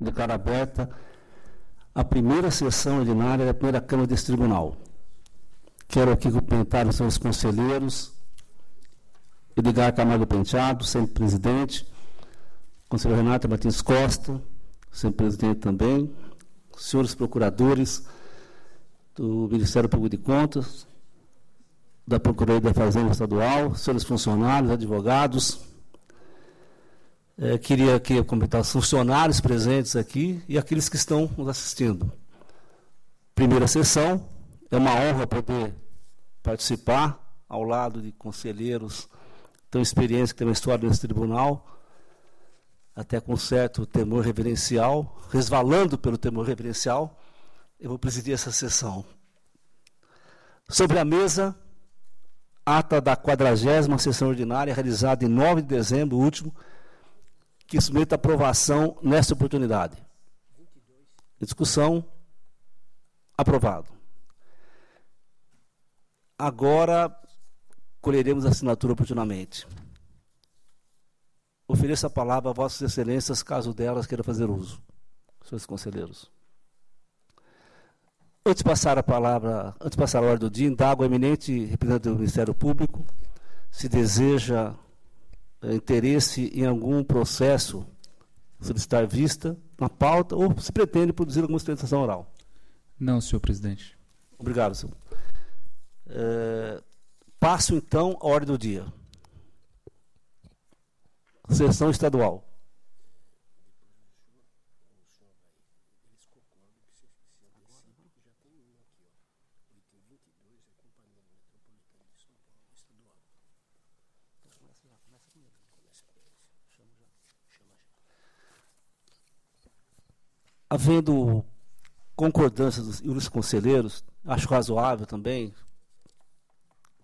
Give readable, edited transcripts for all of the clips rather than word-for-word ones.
Declaro aberta a primeira sessão ordinária da primeira Câmara deste Tribunal. Quero aqui cumprimentar os senhores conselheiros, Edgar Camargo Penteado, sempre presidente, conselheiro Renato Martins Costa, sempre presidente também, senhores procuradores do Ministério Público de Contas, da Procuradoria da Fazenda Estadual, senhores funcionários, advogados. Queria aqui cumprimentar os funcionários presentes aqui e aqueles que estão nos assistindo. Primeira sessão, é uma honra poder participar ao lado de conselheiros tão experientes que têm uma história nesse tribunal, até com certo temor reverencial, resvalando pelo temor reverencial, eu vou presidir essa sessão. Sobre a mesa, ata da 40ª sessão ordinária, realizada em 9 de dezembro último, que submete a aprovação nesta oportunidade. Em discussão, aprovado. Agora, colheremos a assinatura oportunamente. Ofereço a palavra a vossas excelências, caso delas queiram fazer uso. Senhores conselheiros. Antes de passar a ordem do dia, indago ao eminente representante do Ministério Público se deseja interesse em algum processo solicitar vista na pauta ou se pretende produzir alguma sustentação oral. Não, senhor presidente. Obrigado, senhor. Passo, então, a ordem do dia. Sessão estadual. Havendo concordância dos conselheiros, acho razoável também,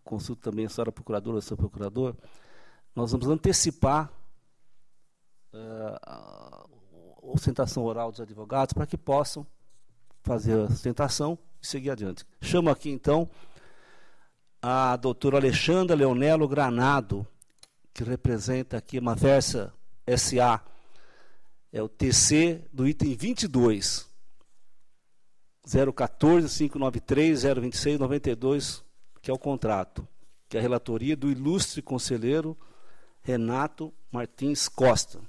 consulto também a senhora procuradora, o seu procurador, nós vamos antecipar a sustentação oral dos advogados para que possam fazer a sustentação e seguir adiante. Chamo aqui, então, a doutora Alexandra Leonello Granado, que representa aqui a Maversa S.A., é o TC do item 22, 014-593-026-92, que é o contrato, que é a relatoria do ilustre conselheiro Renato Martins Costa.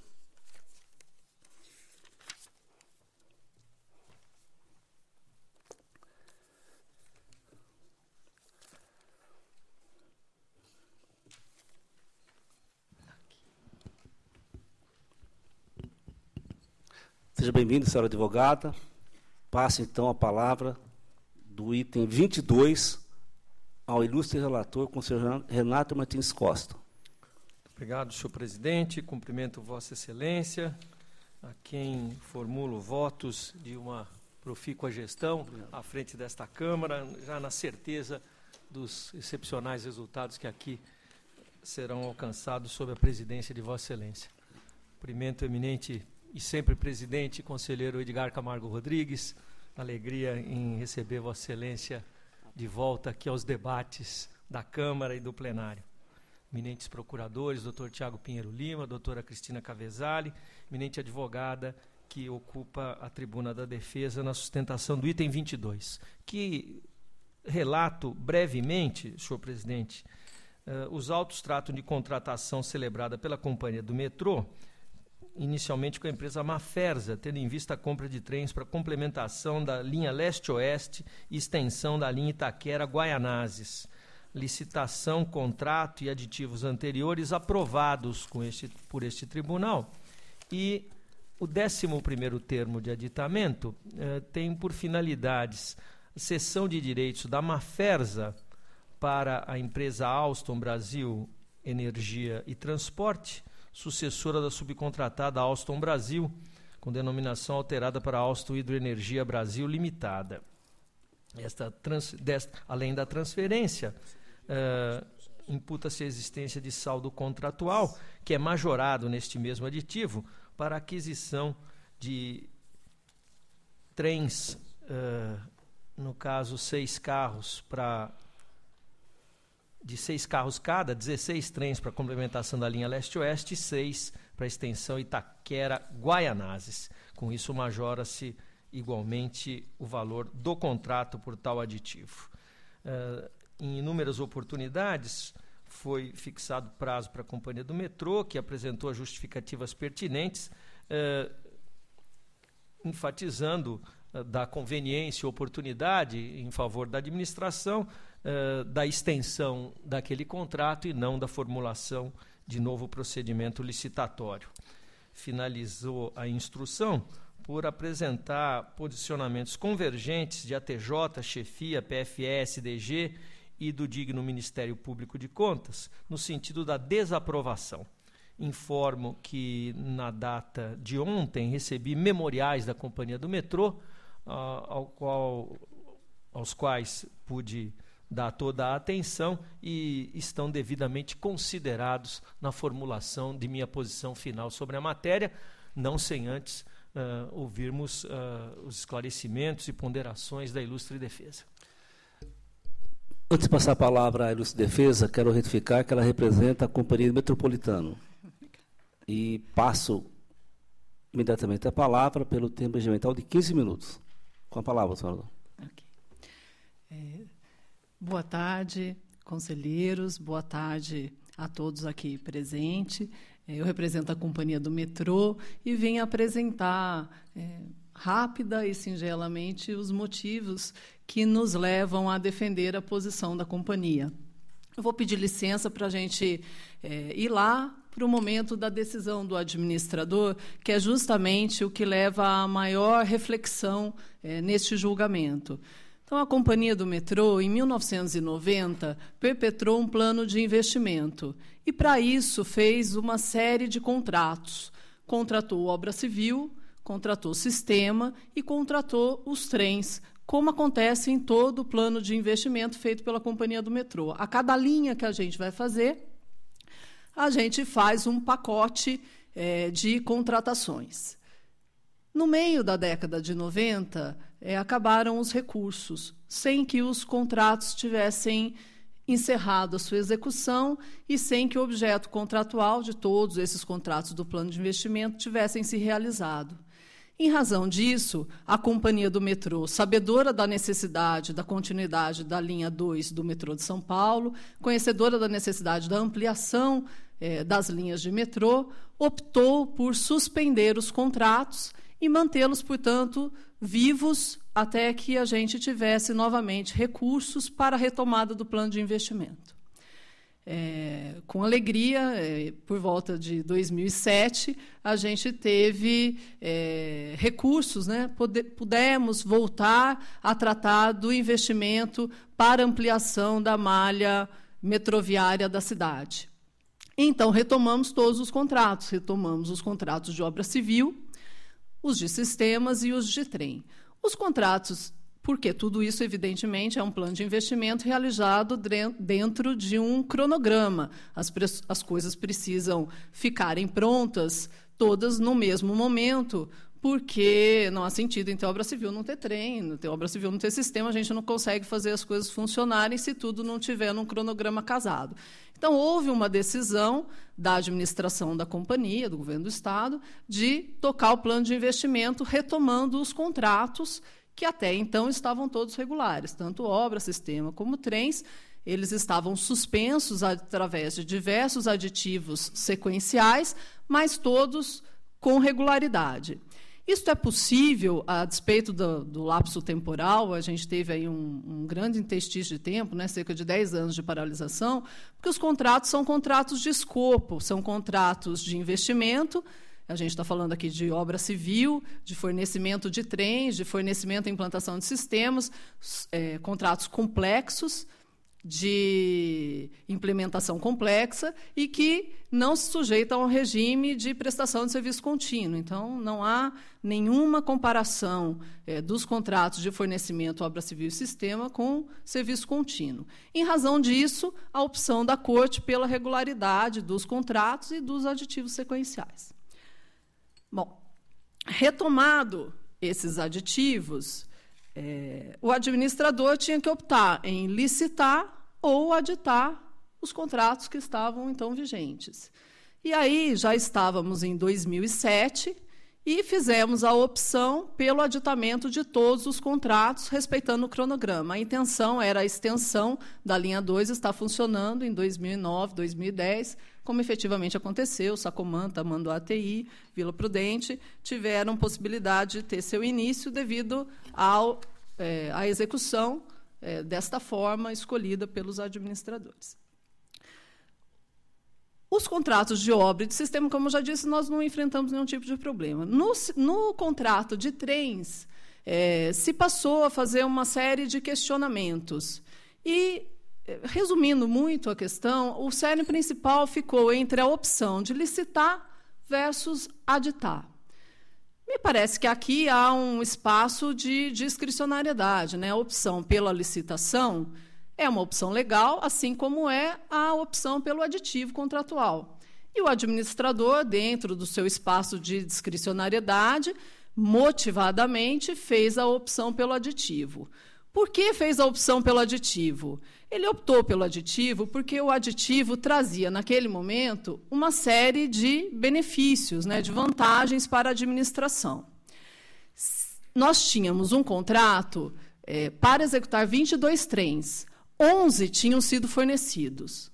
Seja bem-vinda, senhora advogada. Passe, então, a palavra do item 22 ao ilustre relator, conselheiro Renato Martins Costa. Obrigado, senhor presidente. Cumprimento Vossa Excelência, a quem formulo votos de uma profícua gestão à frente desta Câmara, já na certeza dos excepcionais resultados que aqui serão alcançados sob a presidência de Vossa Excelência. Cumprimento o eminente e sempre presidente, conselheiro Edgar Camargo Rodrigues. Alegria em receber Vossa Excelência de volta aqui aos debates da Câmara e do plenário. Eminentes procuradores, doutor Tiago Pinheiro Lima, doutora Cristina Cavezali, eminente advogada que ocupa a tribuna da defesa na sustentação do item 22, que relato brevemente, senhor presidente, os autos tratam de contratação celebrada pela Companhia do Metrô, inicialmente com a empresa Mafersa, tendo em vista a compra de trens para complementação da linha leste-oeste e extensão da linha Itaquera-Guaianazes. Licitação, contrato e aditivos anteriores aprovados por este tribunal. E o 11º termo de aditamento tem por finalidades cessão de direitos da Mafersa para a empresa Alstom Brasil Energia e Transporte, sucessora da subcontratada Alstom Brasil, com denominação alterada para Alstom Hidroenergia Brasil Limitada. Além da transferência, imputa-se a existência de saldo contratual, que é majorado neste mesmo aditivo, para aquisição de trens, no caso 6 carros de 6 carros cada, 16 trens para complementação da linha leste-oeste e 6 para a extensão Itaquera-Guaianazes. Com isso, majora-se igualmente o valor do contrato por tal aditivo. Em inúmeras oportunidades, foi fixado prazo para a Companhia do Metrô, que apresentou as justificativas pertinentes, enfatizando da conveniência e oportunidade em favor da administração da extensão daquele contrato e não da formulação de novo procedimento licitatório. Finalizou a instrução por apresentar posicionamentos convergentes de ATJ, chefia, PFE, DG e do digno Ministério Público de Contas, no sentido da desaprovação. Informo que, na data de ontem, recebi memoriais da Companhia do Metrô, aos quais pude dar toda a atenção e estão devidamente considerados na formulação de minha posição final sobre a matéria, não sem antes ouvirmos os esclarecimentos e ponderações da ilustre defesa. Antes de passar a palavra à ilustre defesa, quero retificar que ela representa a Companhia Metropolitana. E passo imediatamente a palavra pelo tempo regimental de 15 minutos. Com a palavra, senador. Okay. Boa tarde, conselheiros, boa tarde a todos aqui presentes. Eu represento a Companhia do Metrô e venho apresentar rápida e singelamente os motivos que nos levam a defender a posição da companhia. Eu vou pedir licença para a gente ir lá para o momento da decisão do administrador, que é justamente o que leva a maior reflexão neste julgamento. Então, a Companhia do Metrô, em 1990, perpetrou um plano de investimento e, para isso, fez uma série de contratos. Contratou obra civil, contratou sistema e contratou os trens, como acontece em todo o plano de investimento feito pela Companhia do Metrô. A cada linha que a gente vai fazer, a gente faz um pacote de contratações. No meio da década de 90, acabaram os recursos, sem que os contratos tivessem encerrado a sua execução e sem que o objeto contratual de todos esses contratos do plano de investimento tivessem se realizado. Em razão disso, a Companhia do Metrô, sabedora da necessidade da continuidade da linha 2 do metrô de São Paulo, conhecedora da necessidade da ampliação das linhas de metrô, optou por suspender os contratos e mantê-los, portanto, vivos até que a gente tivesse novamente recursos para a retomada do plano de investimento. Com alegria, por volta de 2007, a gente teve recursos, né? Pudemos voltar a tratar do investimento para ampliação da malha metroviária da cidade. Então, retomamos todos os contratos. Retomamos os contratos de obra civil, os de sistemas e os de trem. Os contratos, porque tudo isso, evidentemente, é um plano de investimento realizado dentro de um cronograma. As coisas precisam ficarem prontas, todas no mesmo momento, porque não há sentido em ter obra civil não ter trem, não ter obra civil não ter sistema, a gente não consegue fazer as coisas funcionarem se tudo não tiver num cronograma casado. Então, houve uma decisão da administração da companhia, do governo do Estado, de tocar o plano de investimento retomando os contratos que até então estavam todos regulares, tanto obra, sistema como trens. Eles estavam suspensos através de diversos aditivos sequenciais, mas todos com regularidade. Isso é possível, a despeito do lapso temporal, a gente teve aí um grande interstício de tempo, né, cerca de 10 anos de paralisação, porque os contratos são contratos de escopo, são contratos de investimento. A gente está falando aqui de obra civil, de fornecimento de trens, de fornecimento e implantação de sistemas, contratos complexos, de implementação complexa e que não se sujeitam ao regime de prestação de serviço contínuo. Então, não há nenhuma comparação dos contratos de fornecimento, obra civil e sistema com serviço contínuo. Em razão disso, a opção da Corte pela regularidade dos contratos e dos aditivos sequenciais. Bom, retomado esses aditivos, o administrador tinha que optar em licitar ou aditar os contratos que estavam, então, vigentes. E aí já estávamos em 2007 e fizemos a opção pelo aditamento de todos os contratos, respeitando o cronograma. A intenção era a extensão da linha 2 estar funcionando em 2009, 2010, como efetivamente aconteceu. Sacomã, Tamanduá, ATI, Vila Prudente tiveram possibilidade de ter seu início devido à execução desta forma escolhida pelos administradores. Os contratos de obra e de sistema, como eu já disse, nós não enfrentamos nenhum tipo de problema. No contrato de trens, se passou a fazer uma série de questionamentos. E, resumindo muito a questão, o cerne principal ficou entre a opção de licitar versus aditar. Me parece que aqui há um espaço de discricionariedade, né? A opção pela licitação é uma opção legal, assim como é a opção pelo aditivo contratual. E o administrador, dentro do seu espaço de discricionariedade, motivadamente fez a opção pelo aditivo. Por que fez a opção pelo aditivo? Ele optou pelo aditivo porque o aditivo trazia, naquele momento, uma série de benefícios, né, de vantagens para a administração. Nós tínhamos um contrato para executar 22 trens. 11 tinham sido fornecidos.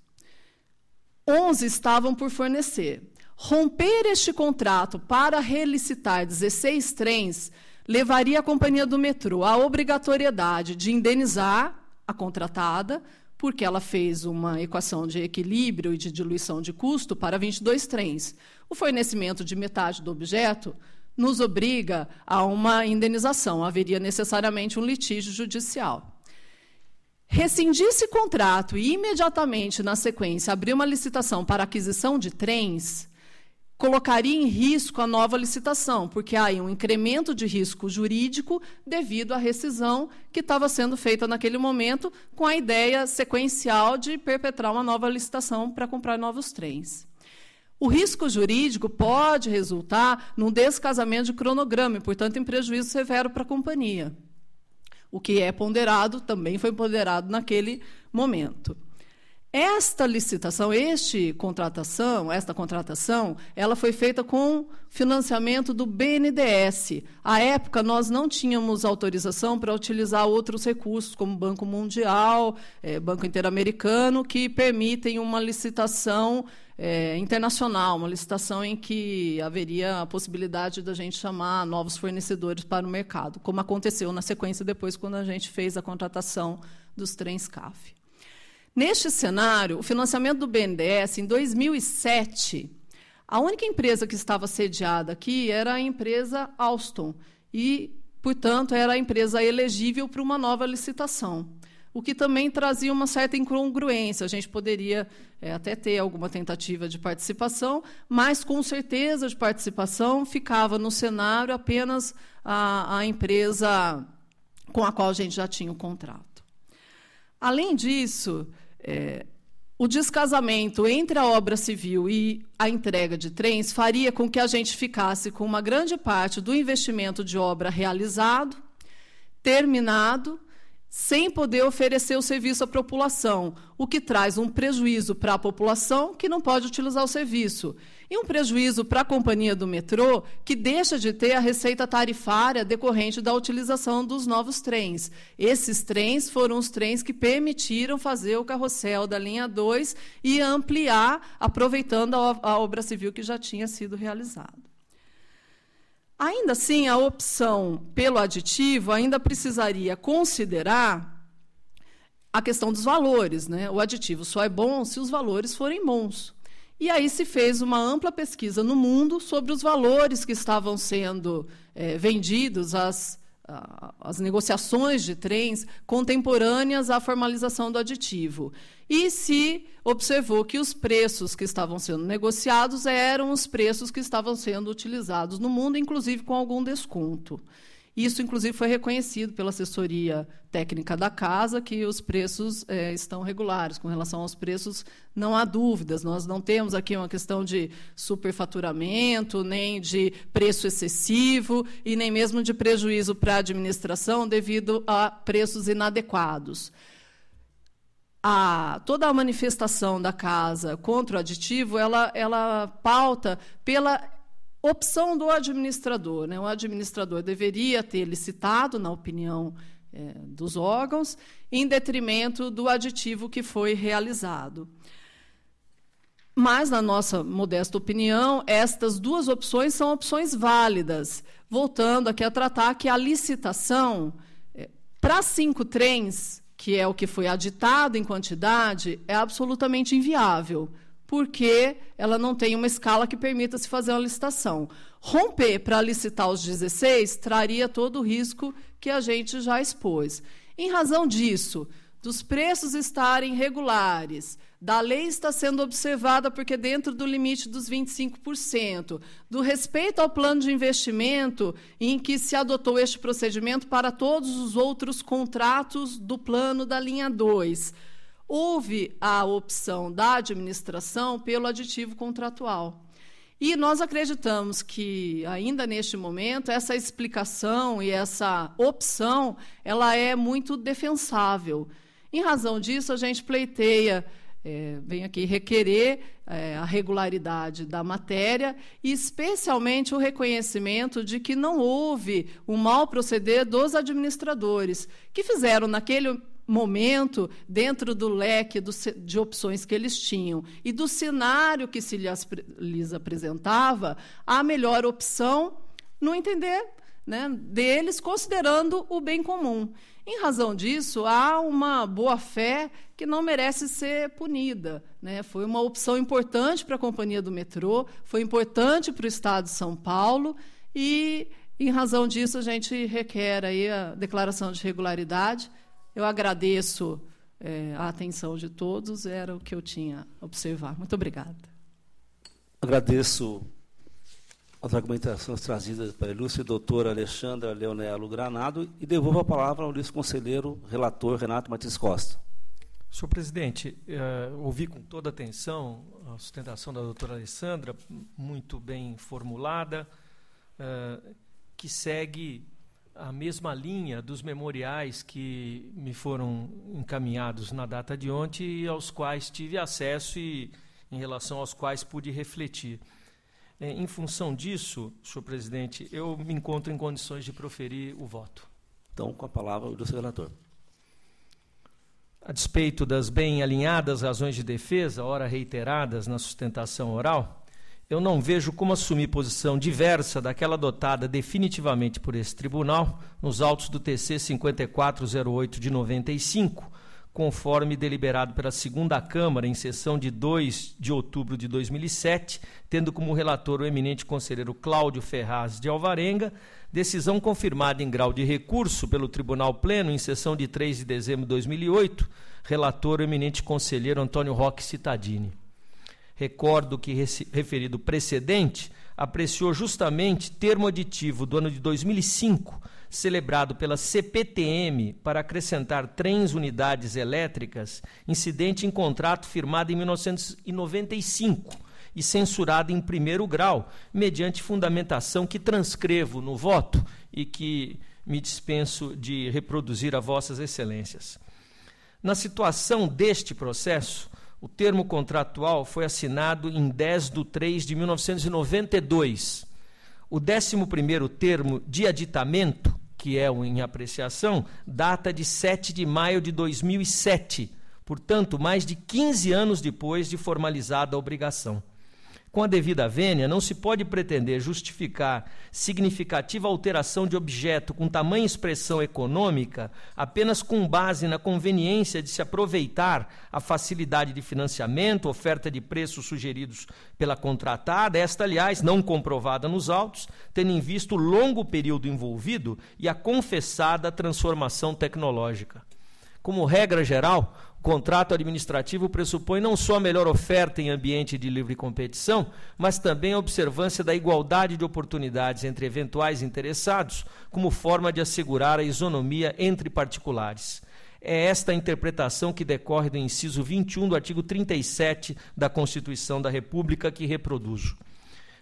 11 estavam por fornecer. Romper este contrato para relicitar 16 trens levaria a Companhia do Metrô à obrigatoriedade de indenizar a contratada, porque ela fez uma equação de equilíbrio e de diluição de custo para 22 trens. O fornecimento de metade do objeto nos obriga a uma indenização. Haveria necessariamente um litígio judicial. Rescindir esse contrato e, imediatamente, na sequência, abrir uma licitação para aquisição de trens, colocaria em risco a nova licitação, porque há aí um incremento de risco jurídico devido à rescisão que estava sendo feita naquele momento, com a ideia sequencial de perpetrar uma nova licitação para comprar novos trens. O risco jurídico pode resultar num descasamento de cronograma e, portanto, em prejuízo severo para a companhia. O que é ponderado, também foi ponderado naquele momento. Esta licitação, esta contratação, ela foi feita com financiamento do BNDES. À época, nós não tínhamos autorização para utilizar outros recursos, como Banco Mundial, Banco Interamericano, que permitem uma licitação internacional, uma licitação em que haveria a possibilidade da gente chamar novos fornecedores para o mercado, como aconteceu na sequência depois, quando a gente fez a contratação dos trens CAF. Neste cenário, o financiamento do BNDES, em 2007, a única empresa que estava sediada aqui era a empresa Alstom, e, portanto, era a empresa elegível para uma nova licitação, o que também trazia uma certa incongruência. A gente poderia até ter alguma tentativa de participação, mas, com certeza de participação, ficava no cenário apenas a empresa com a qual a gente já tinha um contrato. Além disso, o descasamento entre a obra civil e a entrega de trens faria com que a gente ficasse com uma grande parte do investimento de obra realizado, terminado, sem poder oferecer o serviço à população, o que traz um prejuízo para a população que não pode utilizar o serviço, e um prejuízo para a Companhia do Metrô, que deixa de ter a receita tarifária decorrente da utilização dos novos trens. Esses trens foram os trens que permitiram fazer o carrossel da linha 2 e ampliar, aproveitando a obra civil que já tinha sido realizada. Ainda assim, a opção pelo aditivo ainda precisaria considerar a questão dos valores, né? O aditivo só é bom se os valores forem bons. E aí se fez uma ampla pesquisa no mundo sobre os valores que estavam sendo vendidos, as negociações de trens contemporâneas à formalização do aditivo. E se observou que os preços que estavam sendo negociados eram os preços que estavam sendo utilizados no mundo, inclusive com algum desconto. Isso, inclusive, foi reconhecido pela assessoria técnica da casa, que os preços estão regulares. Com relação aos preços, não há dúvidas. Nós não temos aqui uma questão de superfaturamento, nem de preço excessivo, e nem mesmo de prejuízo para a administração devido a preços inadequados. toda a manifestação da casa contra o aditivo, ela pauta pela opção do administrador, né? O administrador deveria ter licitado, na opinião dos órgãos, em detrimento do aditivo que foi realizado. Mas, na nossa modesta opinião, estas duas opções são opções válidas. Voltando aqui a tratar que a licitação para 5 trens, que é o que foi aditado em quantidade, é absolutamente inviável, porque ela não tem uma escala que permita se fazer uma licitação. Romper para licitar os 16 traria todo o risco que a gente já expôs. Em razão disso, dos preços estarem regulares, da lei estar sendo observada porque dentro do limite dos 25%, do respeito ao plano de investimento em que se adotou este procedimento para todos os outros contratos do plano da linha 2, houve a opção da administração pelo aditivo contratual. E nós acreditamos que, ainda neste momento, essa explicação e essa opção ela é muito defensável. Em razão disso, a gente pleiteia, vem aqui requerer a regularidade da matéria e, especialmente, o reconhecimento de que não houve um mau proceder dos administradores, que fizeram, naquele momento, dentro do leque de opções que eles tinham e do cenário que se lhes apresentava, a melhor opção, no entender, né, deles, considerando o bem comum. Em razão disso, há uma boa-fé que não merece ser punida, né? Foi uma opção importante para a Companhia do Metrô, foi importante para o Estado de São Paulo e, em razão disso, a gente requer aí a declaração de regularidade. Eu agradeço a atenção de todos, era o que eu tinha a observar. Muito obrigada. Agradeço as argumentações trazidas pela ilustre doutora Alexandra Leonello Granado e devolvo a palavra ao ilustre conselheiro relator Renato Martins Costa. Senhor presidente, ouvi com toda atenção a sustentação da doutora Alessandra, muito bem formulada, que segue a mesma linha dos memoriais que me foram encaminhados na data de ontem e aos quais tive acesso e em relação aos quais pude refletir. Em função disso, senhor presidente, eu me encontro em condições de proferir o voto. Então, com a palavra, o ilustre relator. A despeito das bem alinhadas razões de defesa, ora reiteradas na sustentação oral, eu não vejo como assumir posição diversa daquela adotada definitivamente por esse tribunal nos autos do TC 5408 de 95, conforme deliberado pela segunda Câmara em sessão de 2 de outubro de 2007, tendo como relator o eminente conselheiro Cláudio Ferraz de Alvarenga, decisão confirmada em grau de recurso pelo Tribunal Pleno em sessão de 3 de dezembro de 2008, relator o eminente conselheiro Antônio Roque Cittadini. Recordo que referido precedente apreciou justamente termo aditivo do ano de 2005, celebrado pela CPTM para acrescentar trens unidades elétricas, incidente em contrato firmado em 1995 e censurado em primeiro grau, mediante fundamentação que transcrevo no voto e que me dispenso de reproduzir a vossas excelências. Na situação deste processo, o termo contratual foi assinado em 10 de 3 de 1992. O 11º termo de aditamento, que é o em apreciação, data de 7 de maio de 2007, portanto, mais de 15 anos depois de formalizada a obrigação. Com a devida vênia, não se pode pretender justificar significativa alteração de objeto com tamanha expressão econômica apenas com base na conveniência de se aproveitar a facilidade de financiamento, oferta de preços sugeridos pela contratada, esta, aliás, não comprovada nos autos, tendo em vista o longo período envolvido e a confessada transformação tecnológica. Como regra geral, o contrato administrativo pressupõe não só a melhor oferta em ambiente de livre competição, mas também a observância da igualdade de oportunidades entre eventuais interessados, como forma de assegurar a isonomia entre particulares. É esta a interpretação que decorre do inciso 21 do artigo 37 da Constituição da República, que reproduzo.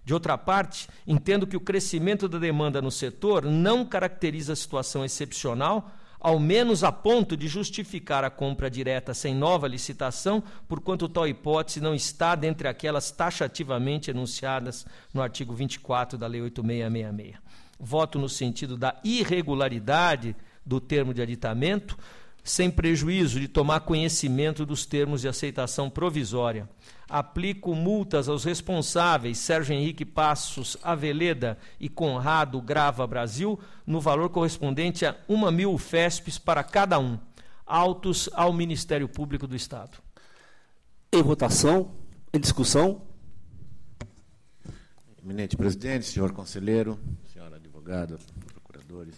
De outra parte, entendo que o crescimento da demanda no setor não caracteriza a situação excepcional, ao menos a ponto de justificar a compra direta sem nova licitação, porquanto tal hipótese não está dentre aquelas taxativamente enunciadas no artigo 24 da Lei 8666. Voto no sentido da irregularidade do termo de aditamento, sem prejuízo de tomar conhecimento dos termos de aceitação provisória. Aplico multas aos responsáveis Sérgio Henrique Passos Aveleda e Conrado Grava Brasil, no valor correspondente a 1.000 UFESPs para cada um. Autos ao Ministério Público do Estado. Em votação, em discussão. Eminente presidente, senhor conselheiro, senhora advogada, procuradores.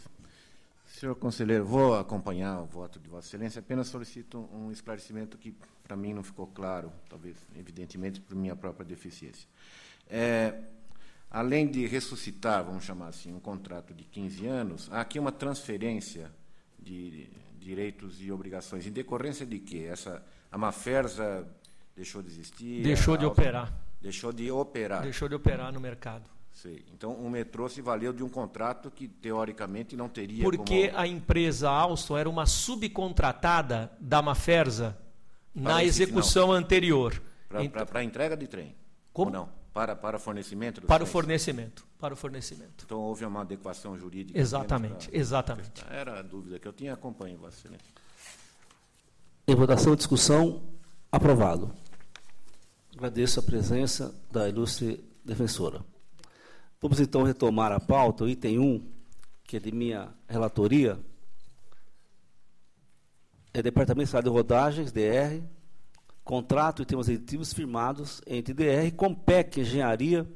Senhor conselheiro, vou acompanhar o voto de Vossa Excelência, apenas solicito um esclarecimento que, para mim, não ficou claro, talvez, evidentemente, por minha própria deficiência. Além de ressuscitar, vamos chamar assim, um contrato de 15 anos, há aqui uma transferência de direitos e obrigações, em decorrência de quê? A Mafersa deixou de existir? Deixou de operar. Deixou de operar. Deixou de operar no mercado. Sei. Então, o metrô se valeu de um contrato que, teoricamente, não teria Porque a empresa Alstom era uma subcontratada da Mafersa na execução anterior. Para a entrega de trem? Como? Ou não? Para fornecimento? Para o fornecimento. Para o fornecimento. Então, houve uma adequação jurídica? Exatamente, exatamente. Era a dúvida que eu tinha. Acompanho, Vossa Excelência. Em votação e discussão, aprovado. Agradeço a presença da ilustre defensora. Vamos, então, retomar a pauta, o item 1, que é de minha relatoria, é Departamento Estadual de Rodagens, DR, contrato e termos aditivos firmados entre DR, Compec Engenharia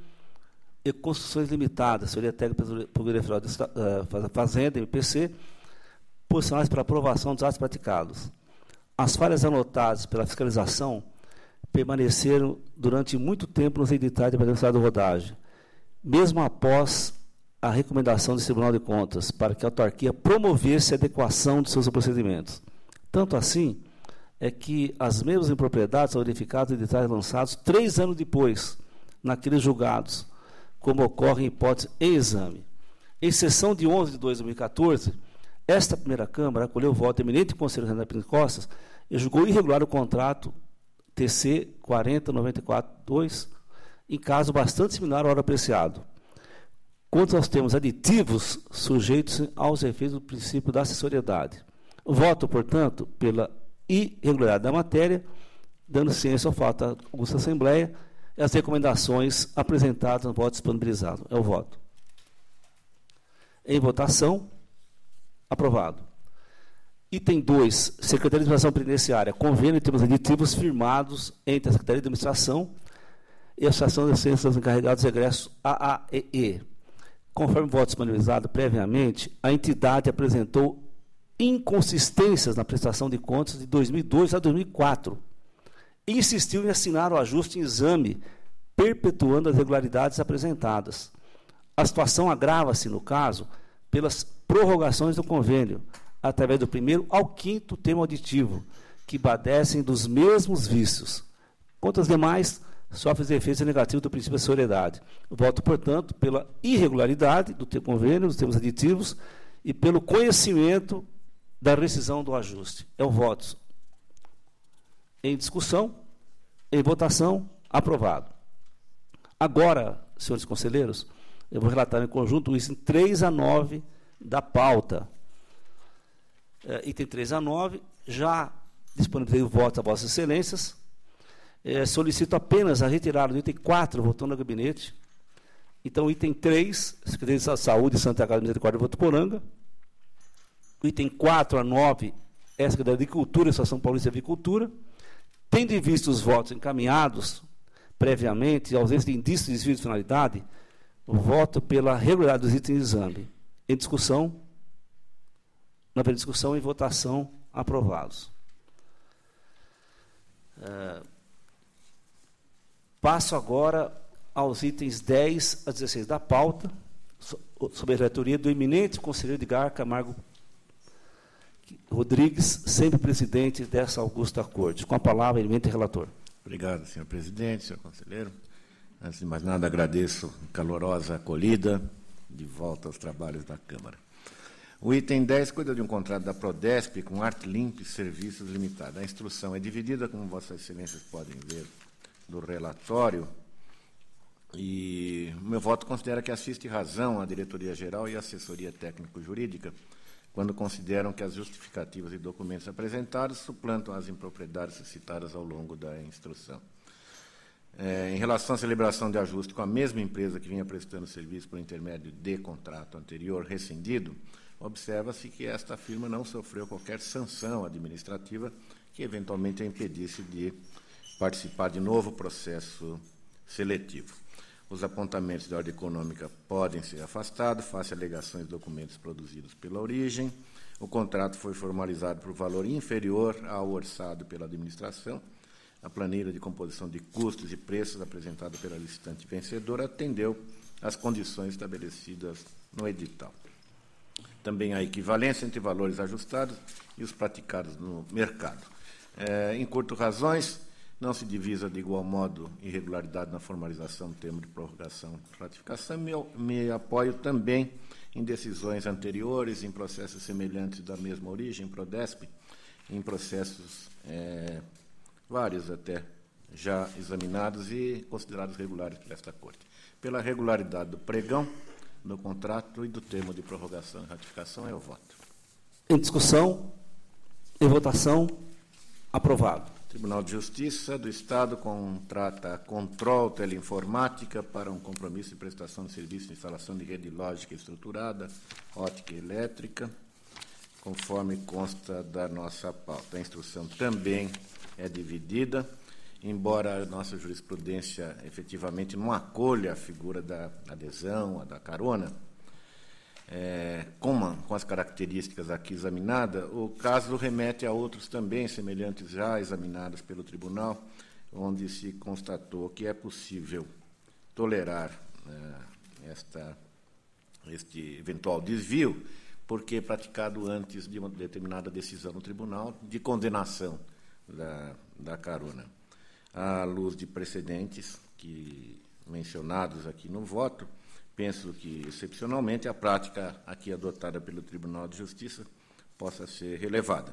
e Construções Limitadas, Senhoria Técnica Procuradoria Federal da Fazenda, MPC, posicionados para aprovação dos atos praticados. As falhas anotadas pela fiscalização permaneceram durante muito tempo nos editais do Departamento Estadual de Rodagem, mesmo após a recomendação do Tribunal de Contas para que a autarquia promovesse a adequação de seus procedimentos. Tanto assim, é que as mesmas impropriedades são verificadas em editais lançados 3 anos depois, naqueles julgados, como ocorre em hipótese em exame. Em sessão de 11 de 2014, esta primeira Câmara acolheu o voto do eminente conselheiro Renan Pinto Costas e julgou irregular o contrato TC 4094-2, em caso bastante similar ao apreciado. Quanto aos termos aditivos, sujeitos aos efeitos do princípio da acessoriedade. Voto, portanto, pela irregularidade da matéria, dando ciência ao fato da augusta Assembleia e as recomendações apresentadas no voto disponibilizado. É o voto. Em votação, aprovado. Item 2, Secretaria de Administração Penitenciária, convênio em termos aditivos firmados entre a Secretaria de Administração e a Associação de Ciências Encarregados de Egressos AAEE. Conforme o voto disponibilizado previamente, a entidade apresentou inconsistências na prestação de contas de 2002 a 2004 e insistiu em assinar o ajuste em exame, perpetuando as irregularidades apresentadas. A situação agrava-se, no caso, pelas prorrogações do convênio, através do 1º ao 5º termo auditivo, que padecem dos mesmos vícios. Quanto aos demais, sofre os efeitos negativos do princípio da seriedade. Voto, portanto, pela irregularidade do convênio, dos termos aditivos, e pelo conhecimento da rescisão do ajuste. É o voto. Em discussão, em votação, aprovado. Agora, senhores conselheiros, eu vou relatar em conjunto o item 3 a 9 da pauta. Item 3 a 9, já disponibilizei o voto a Vossas Excelências. Solicito apenas a retirada do item 4, votando no gabinete. Então, item 3, Secretaria de Saúde, Santa Casa de Misericórdia de Votuporanga. O item 4 a 9 é a Secretaria de Agricultura e Associação Paulista de Avicultura. Tendo em vista os votos encaminhados previamente, e ausência de indícios de desvio de finalidade, o voto pela regularidade dos itens de exame. Em discussão, na discussão e votação, aprovados. Passo agora aos itens 10 a 16 da pauta, sob a relatoria do eminente conselheiro Edgar Camargo Rodrigues, sempre presidente dessa augusta corte. Com a palavra, eminente relator. Obrigado, senhor presidente, senhor conselheiro. Antes de mais nada, agradeço a calorosa acolhida de volta aos trabalhos da Câmara. O item 10 cuida de um contrato da Prodesp com Artlimp Serviços Limitada. A instrução é dividida, como Vossas Excelências podem ver do relatório, e o meu voto considera que assiste razão à diretoria-geral e à assessoria técnico-jurídica quando consideram que as justificativas e documentos apresentados suplantam as impropriedades citadas ao longo da instrução. Em relação à celebração de ajuste com a mesma empresa que vinha prestando serviço por intermédio de contrato anterior rescindido, observa-se que esta firma não sofreu qualquer sanção administrativa que eventualmente a impedisse de participar de novo processo seletivo. Os apontamentos de ordem econômica podem ser afastados face a alegações de documentos produzidos pela origem. O contrato foi formalizado por valor inferior ao orçado pela administração. A planilha de composição de custos e preços apresentada pela licitante vencedora atendeu às condições estabelecidas no edital. Também há equivalência entre valores ajustados e os praticados no mercado. Em curto, razões, não se divisa de igual modo irregularidade na formalização do termo de prorrogação e ratificação. Me apoio também em decisões anteriores, em processos semelhantes da mesma origem, Prodesp, em processos vários até já examinados e considerados regulares por esta Corte. Pela regularidade do pregão, do contrato e do termo de prorrogação e ratificação, eu voto. Em discussão, em votação, aprovado. Tribunal de Justiça do Estado contrata a Control Teleinformática para um compromisso de prestação de serviço de instalação de rede lógica estruturada, ótica e elétrica, conforme consta da nossa pauta. A instrução também é dividida, embora a nossa jurisprudência efetivamente não acolha a figura da adesão, a da carona, com as características aqui examinadas, o caso remete a outros também semelhantes já examinados pelo tribunal, onde se constatou que é possível tolerar este eventual desvio, porque praticado antes de uma determinada decisão no tribunal de condenação da carona. À luz de precedentes mencionados aqui no voto, penso que, excepcionalmente, a prática aqui adotada pelo Tribunal de Justiça possa ser relevada.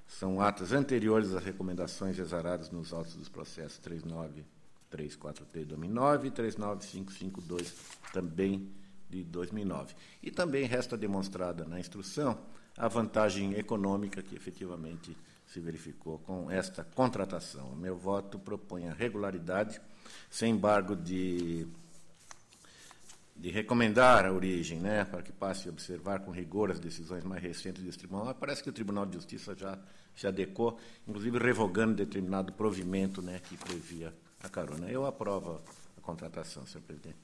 São atos anteriores às recomendações exaradas nos autos dos processos 3934T de 2009 e 39552 também de 2009. E também resta demonstrada na instrução a vantagem econômica que efetivamente se verificou com esta contratação. O meu voto propõe a regularidade, sem embargo de recomendar a origem, para que passe a observar com rigor as decisões mais recentes desse tribunal. Mas parece que o Tribunal de Justiça já se adequou, inclusive revogando determinado provimento que previa a carona. Eu aprovo a contratação, senhor presidente.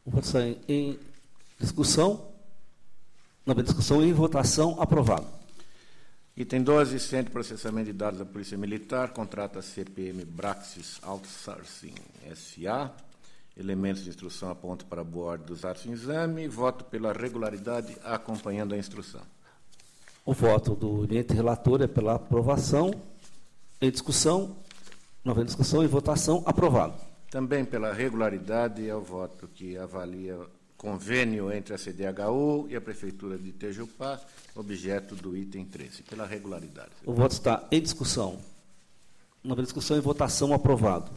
Votação em discussão. Não, em discussão e em votação, aprovado. Item 12, Centro de Processamento de Dados da Polícia Militar, contrata a CPM Braxis Outsourcing S.A., elementos de instrução apontam para a boa ordem dos atos em exame. Voto pela regularidade, acompanhando a instrução. O voto do eminente relator é pela aprovação. Em discussão, não havendo discussão, em votação, aprovado. Também pela regularidade, é o voto que avalia convênio entre a CDHU e a Prefeitura de Itejupá, objeto do item 13. Pela regularidade. O voto está em discussão. Não havendo discussão, em votação, aprovado.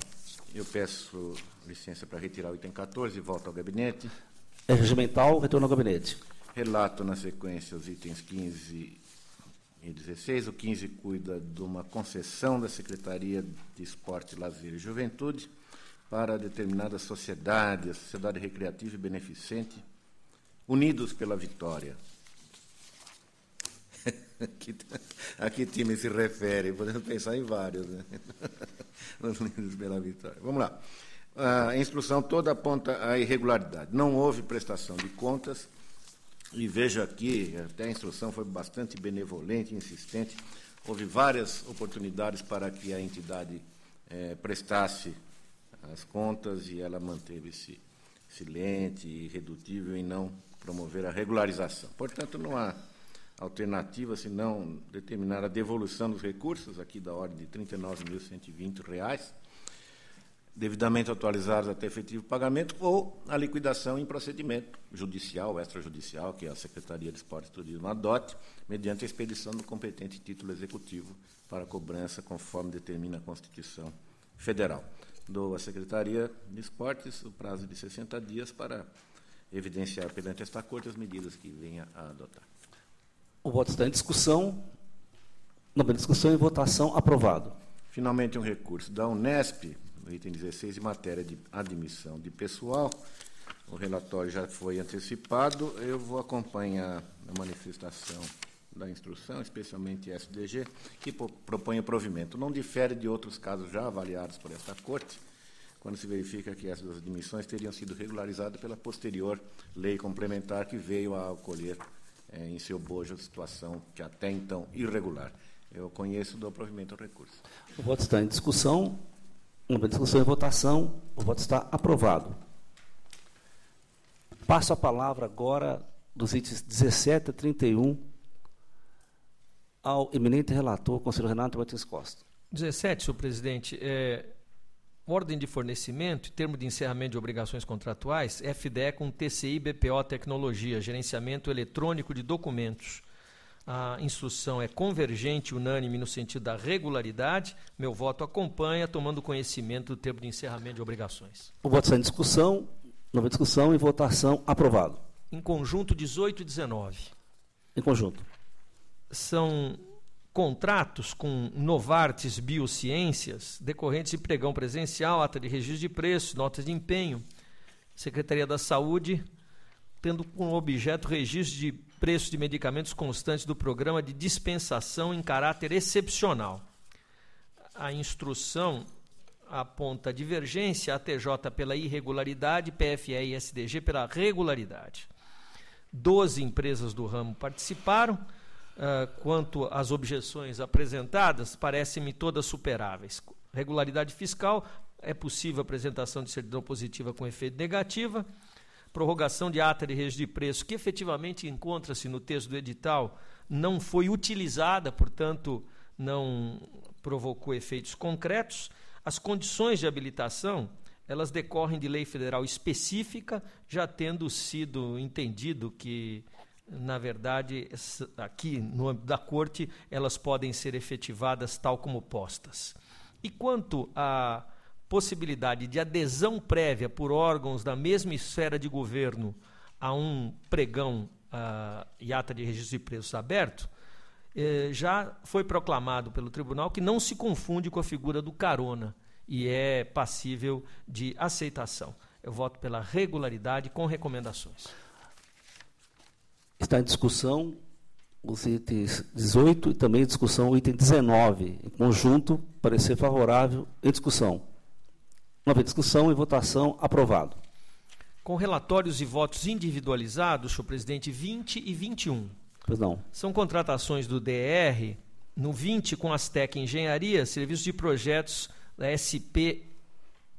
Eu peço licença para retirar o item 14 e volto ao gabinete. É regimental, retorno ao gabinete. Relato na sequência os itens 15 e 16. O 15 cuida de uma concessão da Secretaria de Esporte, Lazer e Juventude para determinada sociedade, a Sociedade Recreativa e Beneficente, Unidos pela Vitória. A que time se refere? Podemos pensar em vários, Unidos pela Vitória. Vamos lá. A instrução toda aponta a irregularidade. Não houve prestação de contas, e veja aqui, até a instrução foi bastante benevolente, insistente. Houve várias oportunidades para que a entidade prestasse as contas e ela manteve-se silente e irredutível em não promover a regularização. Portanto, não há alternativa senão determinar a devolução dos recursos, aqui da ordem de R$ 39.120, devidamente atualizados até efetivo pagamento, ou a liquidação em procedimento judicial, extrajudicial, que a Secretaria de Esporte e Turismo adote, mediante a expedição do competente título executivo para cobrança, conforme determina a Constituição Federal. Dou à Secretaria de Esportes o prazo de 60 dias para evidenciar perante esta Corte as medidas que venha a adotar. O voto está em discussão. Não, em discussão e votação. Aprovado. Finalmente, um recurso da Unesp, no item 16, de matéria de admissão de pessoal. O relatório já foi antecipado. Eu vou acompanhar a manifestação da instrução, especialmente SDG, que propõe o provimento. Não difere de outros casos já avaliados por esta Corte, quando se verifica que essas admissões teriam sido regularizadas pela posterior lei complementar que veio a ocorrer em seu bojo a situação que até então irregular. Eu conheço do provimento ao recurso. O voto está em discussão. Uma discussão e votação. O voto está aprovado. Passo a palavra agora dos itens 17 a 31 ao eminente relator, conselheiro Renato Martins Costa. 17, senhor presidente, ordem de fornecimento e termo de encerramento de obrigações contratuais, FDE com TCI BPO Tecnologia, gerenciamento eletrônico de documentos. A instrução é convergente e unânime no sentido da regularidade. Meu voto acompanha, tomando conhecimento do termo de encerramento de obrigações. O voto está em discussão. Nova discussão e votação. Aprovado. Em conjunto, 18 e 19. Em conjunto. São contratos com Novartis Biociências, decorrentes de pregão presencial, ata de registro de preços, notas de empenho. Secretaria da Saúde, tendo como objeto registro de preços de medicamentos constantes do programa de dispensação em caráter excepcional. A instrução aponta divergência, ATJ pela irregularidade, PFE e SDG pela regularidade. 12 empresas do ramo participaram. Quanto às objeções apresentadas, parecem-me todas superáveis. Regularidade fiscal, é possível a apresentação de certidão positiva com efeito negativa. Prorrogação de ata de registro de preço, que efetivamente encontra-se no texto do edital, não foi utilizada, portanto, não provocou efeitos concretos. As condições de habilitação, elas decorrem de lei federal específica, já tendo sido entendido que, na verdade, aqui no âmbito da Corte, elas podem ser efetivadas tal como postas. E quanto à possibilidade de adesão prévia por órgãos da mesma esfera de governo a um pregão e ata de registro de preços aberto, já foi proclamado pelo tribunal que não se confunde com a figura do carona e é passível de aceitação. Eu voto pela regularidade com recomendações. Está em discussão os itens 18 e também em discussão o item 19. Em conjunto, parecer favorável em discussão. Nova discussão e votação. Aprovado. Com relatórios e votos individualizados, senhor presidente, 20 e 21. Pois não. São contratações do DR, no 20 com Aztec Engenharia, serviços de projetos da SP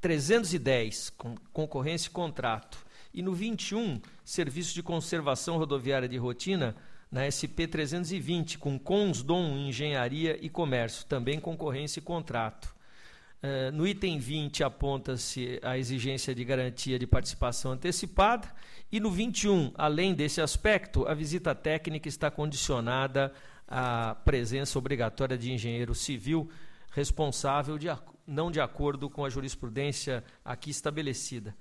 310, com concorrência e contrato. E no 21, serviços de conservação rodoviária de rotina, na SP 320, com Consdom Engenharia e Comércio, também concorrência e contrato. No item 20, aponta-se a exigência de garantia de participação antecipada. E no 21, além desse aspecto, a visita técnica está condicionada à presença obrigatória de engenheiro civil responsável, não de acordo com a jurisprudência aqui estabelecida.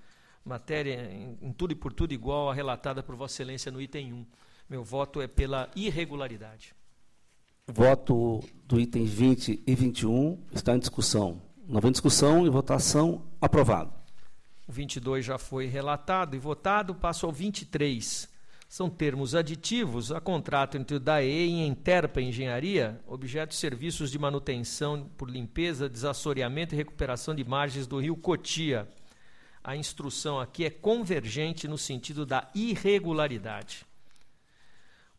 Matéria em tudo e por tudo igual à relatada por Vossa Excelência no item 1. Meu voto é pela irregularidade. Voto do item 20 e 21 está em discussão. Nova discussão e votação. Aprovado. O 22 já foi relatado e votado. Passo ao 23. São termos aditivos a contrato entre o DAE e Interpa Engenharia, objeto de serviços de manutenção por limpeza, desassoreamento e recuperação de margens do rio Cotia. A instrução aqui é convergente no sentido da irregularidade.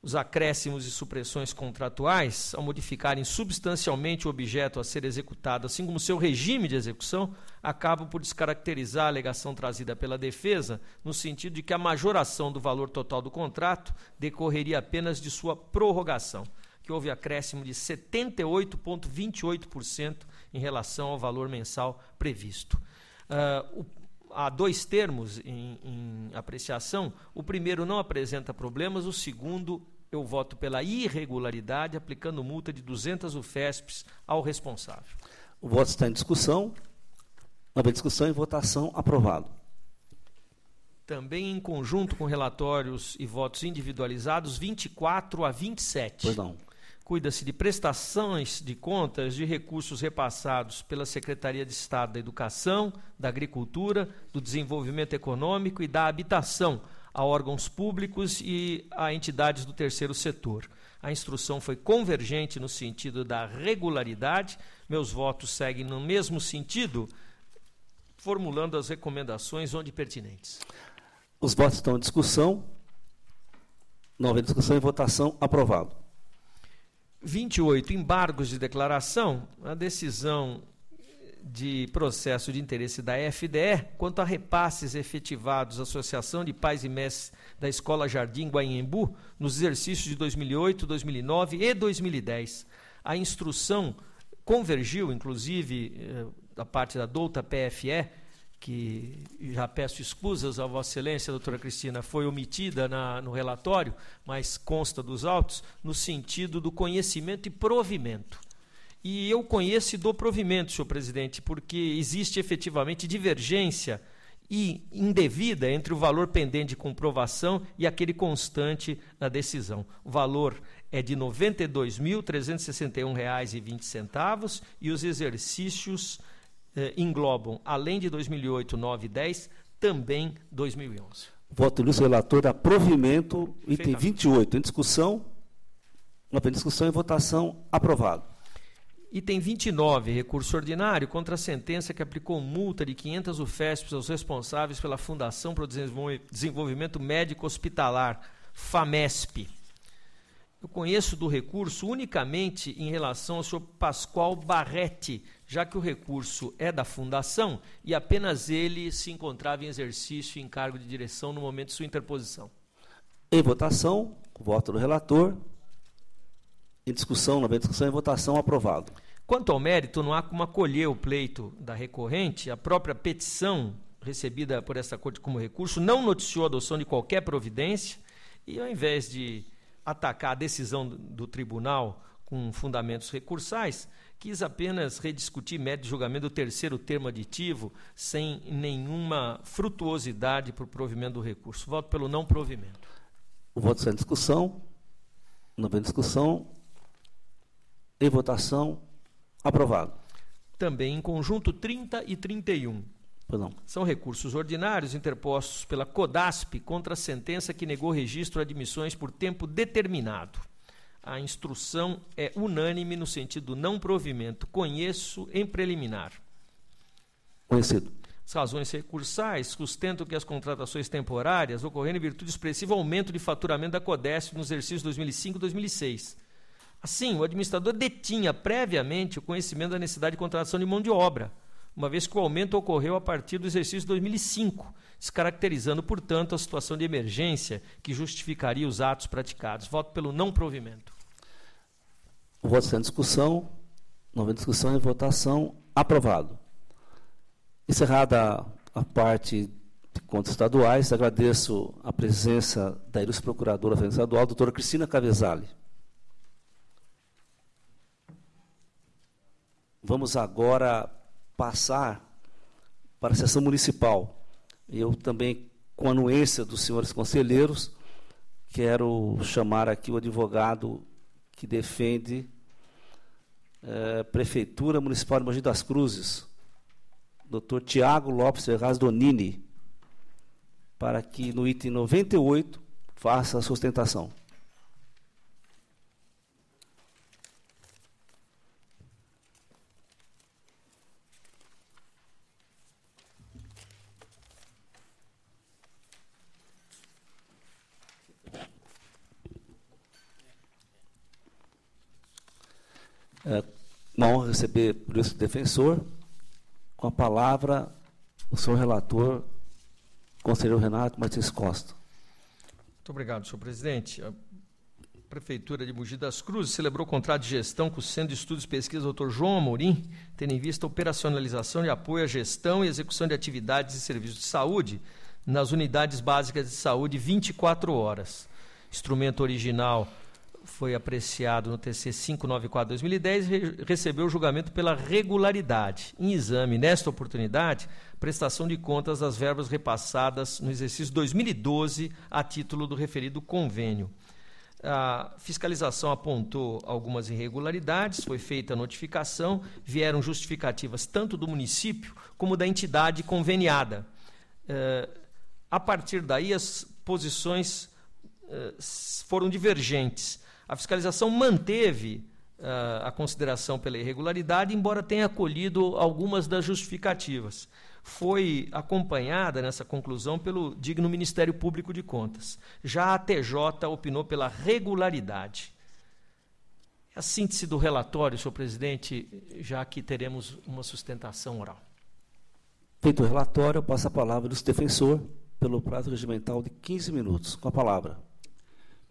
Os acréscimos e supressões contratuais, ao modificarem substancialmente o objeto a ser executado, assim como seu regime de execução, acabam por descaracterizar a alegação trazida pela defesa, no sentido de que a majoração do valor total do contrato decorreria apenas de sua prorrogação, que houve acréscimo de 78,28% em relação ao valor mensal previsto. Há dois termos em apreciação. O primeiro não apresenta problemas, o segundo eu voto pela irregularidade, aplicando multa de 200 UFESPs ao responsável. O voto está em discussão. Não havendo discussão, em votação, aprovado. Também em conjunto com relatórios e votos individualizados, 24 a 27. Pois não. Cuida-se de prestações de contas de recursos repassados pela Secretaria de Estado da Educação, da Agricultura, do Desenvolvimento Econômico e da Habitação a órgãos públicos e a entidades do terceiro setor. A instrução foi convergente no sentido da regularidade. Meus votos seguem no mesmo sentido, formulando as recomendações onde pertinentes. Os votos estão em discussão. Não havendo discussão, em votação, aprovado. 28, embargos de declaração. A decisão de processo de interesse da FDE quanto a repasses efetivados à Associação de Pais e Mestres da Escola Jardim Guanhembu nos exercícios de 2008, 2009 e 2010. A instrução convergiu, inclusive, da parte da douta PFE, que já peço escusas a Vossa Excelência, doutora Cristina, foi omitida no relatório, mas consta dos autos, no sentido do conhecimento e provimento. E eu conheço e dou provimento, senhor presidente, porque existe efetivamente divergência e indevida entre o valor pendente de comprovação e aquele constante na decisão. O valor é de R$ 92.361,20 e os exercícios englobam, além de 2008, 9 e 10, também 2011. Voto ilustre relator da provimento, item 28. Em discussão, não havendo discussão, em votação, aprovado. Item 29, recurso ordinário contra a sentença que aplicou multa de 500 UFESPs aos responsáveis pela Fundação para o Desenvolvimento Médico Hospitalar, FAMESP. Eu conheço do recurso unicamente em relação ao senhor Pascoal Barretti, já que o recurso é da Fundação e apenas ele se encontrava em exercício em cargo de direção no momento de sua interposição. Em votação, voto do relator. Em discussão, não havendo discussão, em votação, aprovado. Quanto ao mérito, não há como acolher o pleito da recorrente. A própria petição recebida por esta Corte como recurso não noticiou a adoção de qualquer providência e, ao invés de atacar a decisão do tribunal com fundamentos recursais, quis apenas rediscutir mérito de julgamento do terceiro termo aditivo sem nenhuma frutuosidade para o provimento do recurso. Voto pelo não provimento. O voto está em discussão. Não havendo discussão, em votação, aprovado. Também em conjunto 30 e 31. Perdão. São recursos ordinários interpostos pela CODASP contra a sentença que negou registro de admissões por tempo determinado. A instrução é unânime no sentido do não provimento. Conheço em preliminar. Conhecido. As razões recursais sustentam que as contratações temporárias ocorreram em virtude do expressivo aumento de faturamento da CODESP nos exercícios 2005 e 2006. Assim, o administrador detinha previamente o conhecimento da necessidade de contratação de mão de obra, uma vez que o aumento ocorreu a partir do exercício 2005, descaracterizando, portanto, a situação de emergência que justificaria os atos praticados. Voto pelo não provimento. O voto está em discussão. Não havendo discussão, em votação, aprovado. Encerrada a parte de contas estaduais, agradeço a presença da ilustre procuradora federal estadual, doutora Cristina Cavezali. Vamos agora passar para a sessão municipal. Eu também, com a anuência dos senhores conselheiros, quero chamar aqui o advogado que defende a Prefeitura Municipal de Mogi das Cruzes, Dr. Tiago Lopes Ferraz Donini, para que no item 98 faça a sustentação. É uma honra receber o ilustre defensor. Com a palavra, o senhor relator, conselheiro Renato Martins Costa. Muito obrigado, senhor presidente. Prefeitura de Mogi das Cruzes celebrou contrato de gestão com o Centro de Estudos e Pesquisa Dr. João Amorim, tendo em vista a operacionalização de apoio à gestão e execução de atividades e serviços de saúde nas unidades básicas de saúde 24 horas. Instrumento original foi apreciado no TC 594/2010 e recebeu julgamento pela regularidade. Em exame, nesta oportunidade, prestação de contas das verbas repassadas no exercício 2012 a título do referido convênio. A fiscalização apontou algumas irregularidades, foi feita a notificação, vieram justificativas tanto do município como da entidade conveniada. A partir daí, as posições foram divergentes. A fiscalização manteve a consideração pela irregularidade, embora tenha acolhido algumas das justificativas. Foi acompanhada nessa conclusão pelo digno Ministério Público de Contas. Já a TJ opinou pela regularidade. A síntese do relatório, senhor presidente, já que teremos uma sustentação oral. Feito o relatório, eu passo a palavra do defensor pelo prazo regimental de 15 minutos. Com a palavra.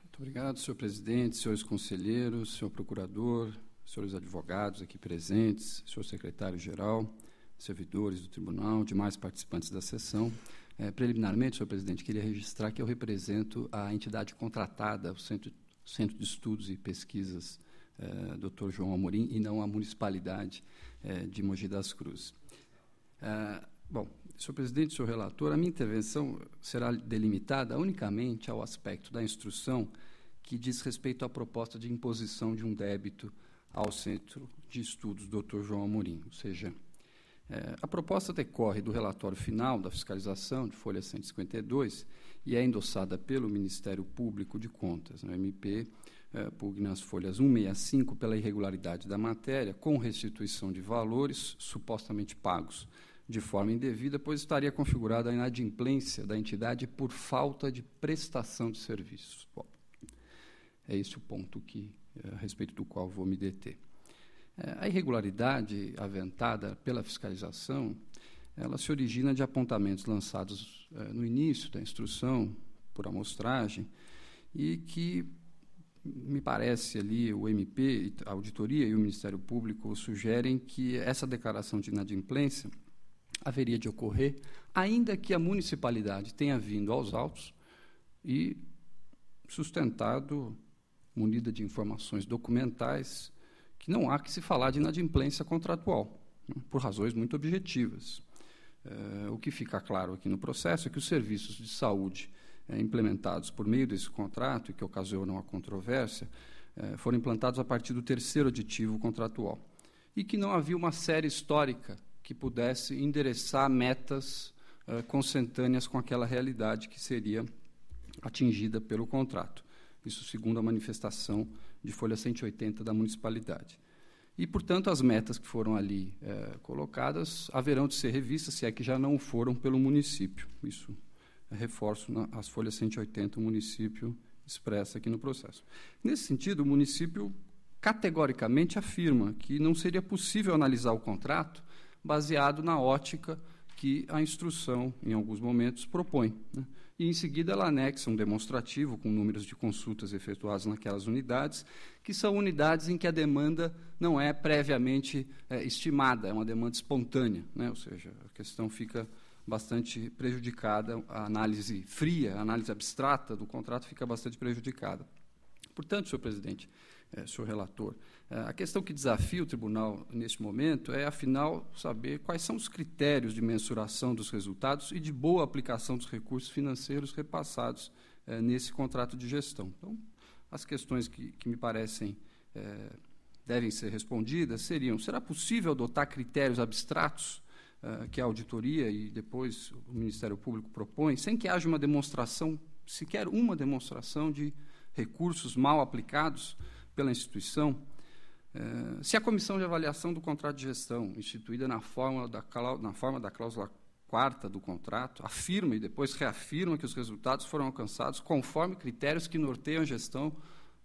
Muito obrigado, senhor presidente, senhores conselheiros, senhor procurador, senhores advogados aqui presentes, senhor secretário-geral, servidores do tribunal, demais participantes da sessão. Preliminarmente, senhor presidente, queria registrar que eu represento a entidade contratada, o Centro de Estudos e Pesquisas Dr. João Amorim, e não a municipalidade de Mogi das Cruzes. Bom, senhor presidente, senhor relator, a minha intervenção será delimitada unicamente ao aspecto da instrução que diz respeito à proposta de imposição de um débito ao Centro de Estudos Dr. João Amorim, ou seja, a proposta decorre do relatório final da fiscalização, de folha 152, e é endossada pelo Ministério Público de Contas, no MP, pugna as folhas 165 pela irregularidade da matéria, com restituição de valores supostamente pagos de forma indevida, pois estaria configurada a inadimplência da entidade por falta de prestação de serviços. Bom, é esse o ponto a respeito do qual vou me deter. A irregularidade aventada pela fiscalização, ela se origina de apontamentos lançados no início da instrução, por amostragem, e que, me parece ali, o MP, a auditoria e o Ministério Público sugerem que essa declaração de inadimplência haveria de ocorrer, ainda que a municipalidade tenha vindo aos autos e sustentado, munida de informações documentais, que não há que se falar de inadimplência contratual, por razões muito objetivas. O que fica claro aqui no processo é que os serviços de saúde implementados por meio desse contrato, e que ocasionam a controvérsia, foram implantados a partir do terceiro aditivo contratual, e que não havia uma série histórica que pudesse endereçar metas consentâneas com aquela realidade que seria atingida pelo contrato. Isso segundo a manifestação de folha 180 da municipalidade. E, portanto, as metas que foram ali colocadas haverão de ser revistas, se é que já não foram pelo município. Isso reforço as folhas 180, o município expressa aqui no processo. Nesse sentido, o município categoricamente afirma que não seria possível analisar o contrato baseado na ótica que a instrução, em alguns momentos, propõe, né? E, em seguida, ela anexa um demonstrativo com números de consultas efetuadas naquelas unidades, que são unidades em que a demanda não é previamente estimada, é uma demanda espontânea, né? Ou seja, a questão fica bastante prejudicada, a análise fria, a análise abstrata do contrato fica bastante prejudicada. Portanto, senhor presidente, senhor relator, a questão que desafia o tribunal neste momento é, afinal, saber quais são os critérios de mensuração dos resultados e de boa aplicação dos recursos financeiros repassados nesse contrato de gestão. Então, as questões que me parecem devem ser respondidas seriam: será possível adotar critérios abstratos que a auditoria e depois o Ministério Público propõe, sem que haja uma demonstração, sequer uma demonstração de recursos mal aplicados pela instituição? Se a comissão de avaliação do contrato de gestão, instituída na forma da cláusula 4ª do contrato, afirma e depois reafirma que os resultados foram alcançados conforme critérios que norteiam a gestão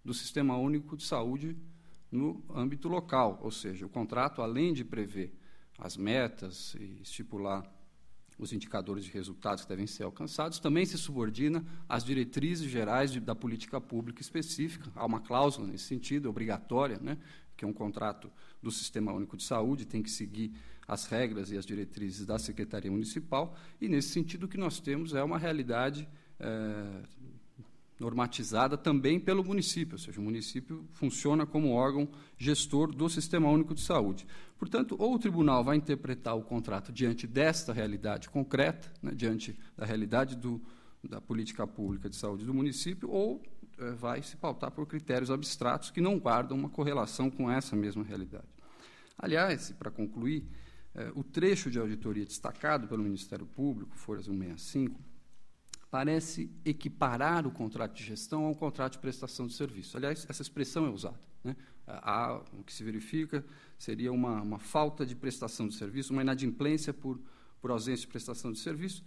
do Sistema Único de Saúde no âmbito local, ou seja, o contrato, além de prever as metas e estipular os indicadores de resultados que devem ser alcançados, também se subordina às diretrizes gerais da política pública específica. Há uma cláusula nesse sentido, obrigatória, né, que é um contrato do Sistema Único de Saúde, tem que seguir as regras e as diretrizes da Secretaria Municipal, e, nesse sentido, o que nós temos é uma realidade normatizada também pelo município, ou seja, o município funciona como órgão gestor do Sistema Único de Saúde. Portanto, ou o tribunal vai interpretar o contrato diante desta realidade concreta, né, diante da realidade da política pública de saúde do município, ou vai se pautar por critérios abstratos que não guardam uma correlação com essa mesma realidade. Aliás, para concluir, o trecho de auditoria destacado pelo Ministério Público, folha 165, parece equiparar o contrato de gestão ao contrato de prestação de serviço. Aliás, essa expressão é usada, né? O que se verifica seria uma falta de prestação de serviço, uma inadimplência por ausência de prestação de serviço,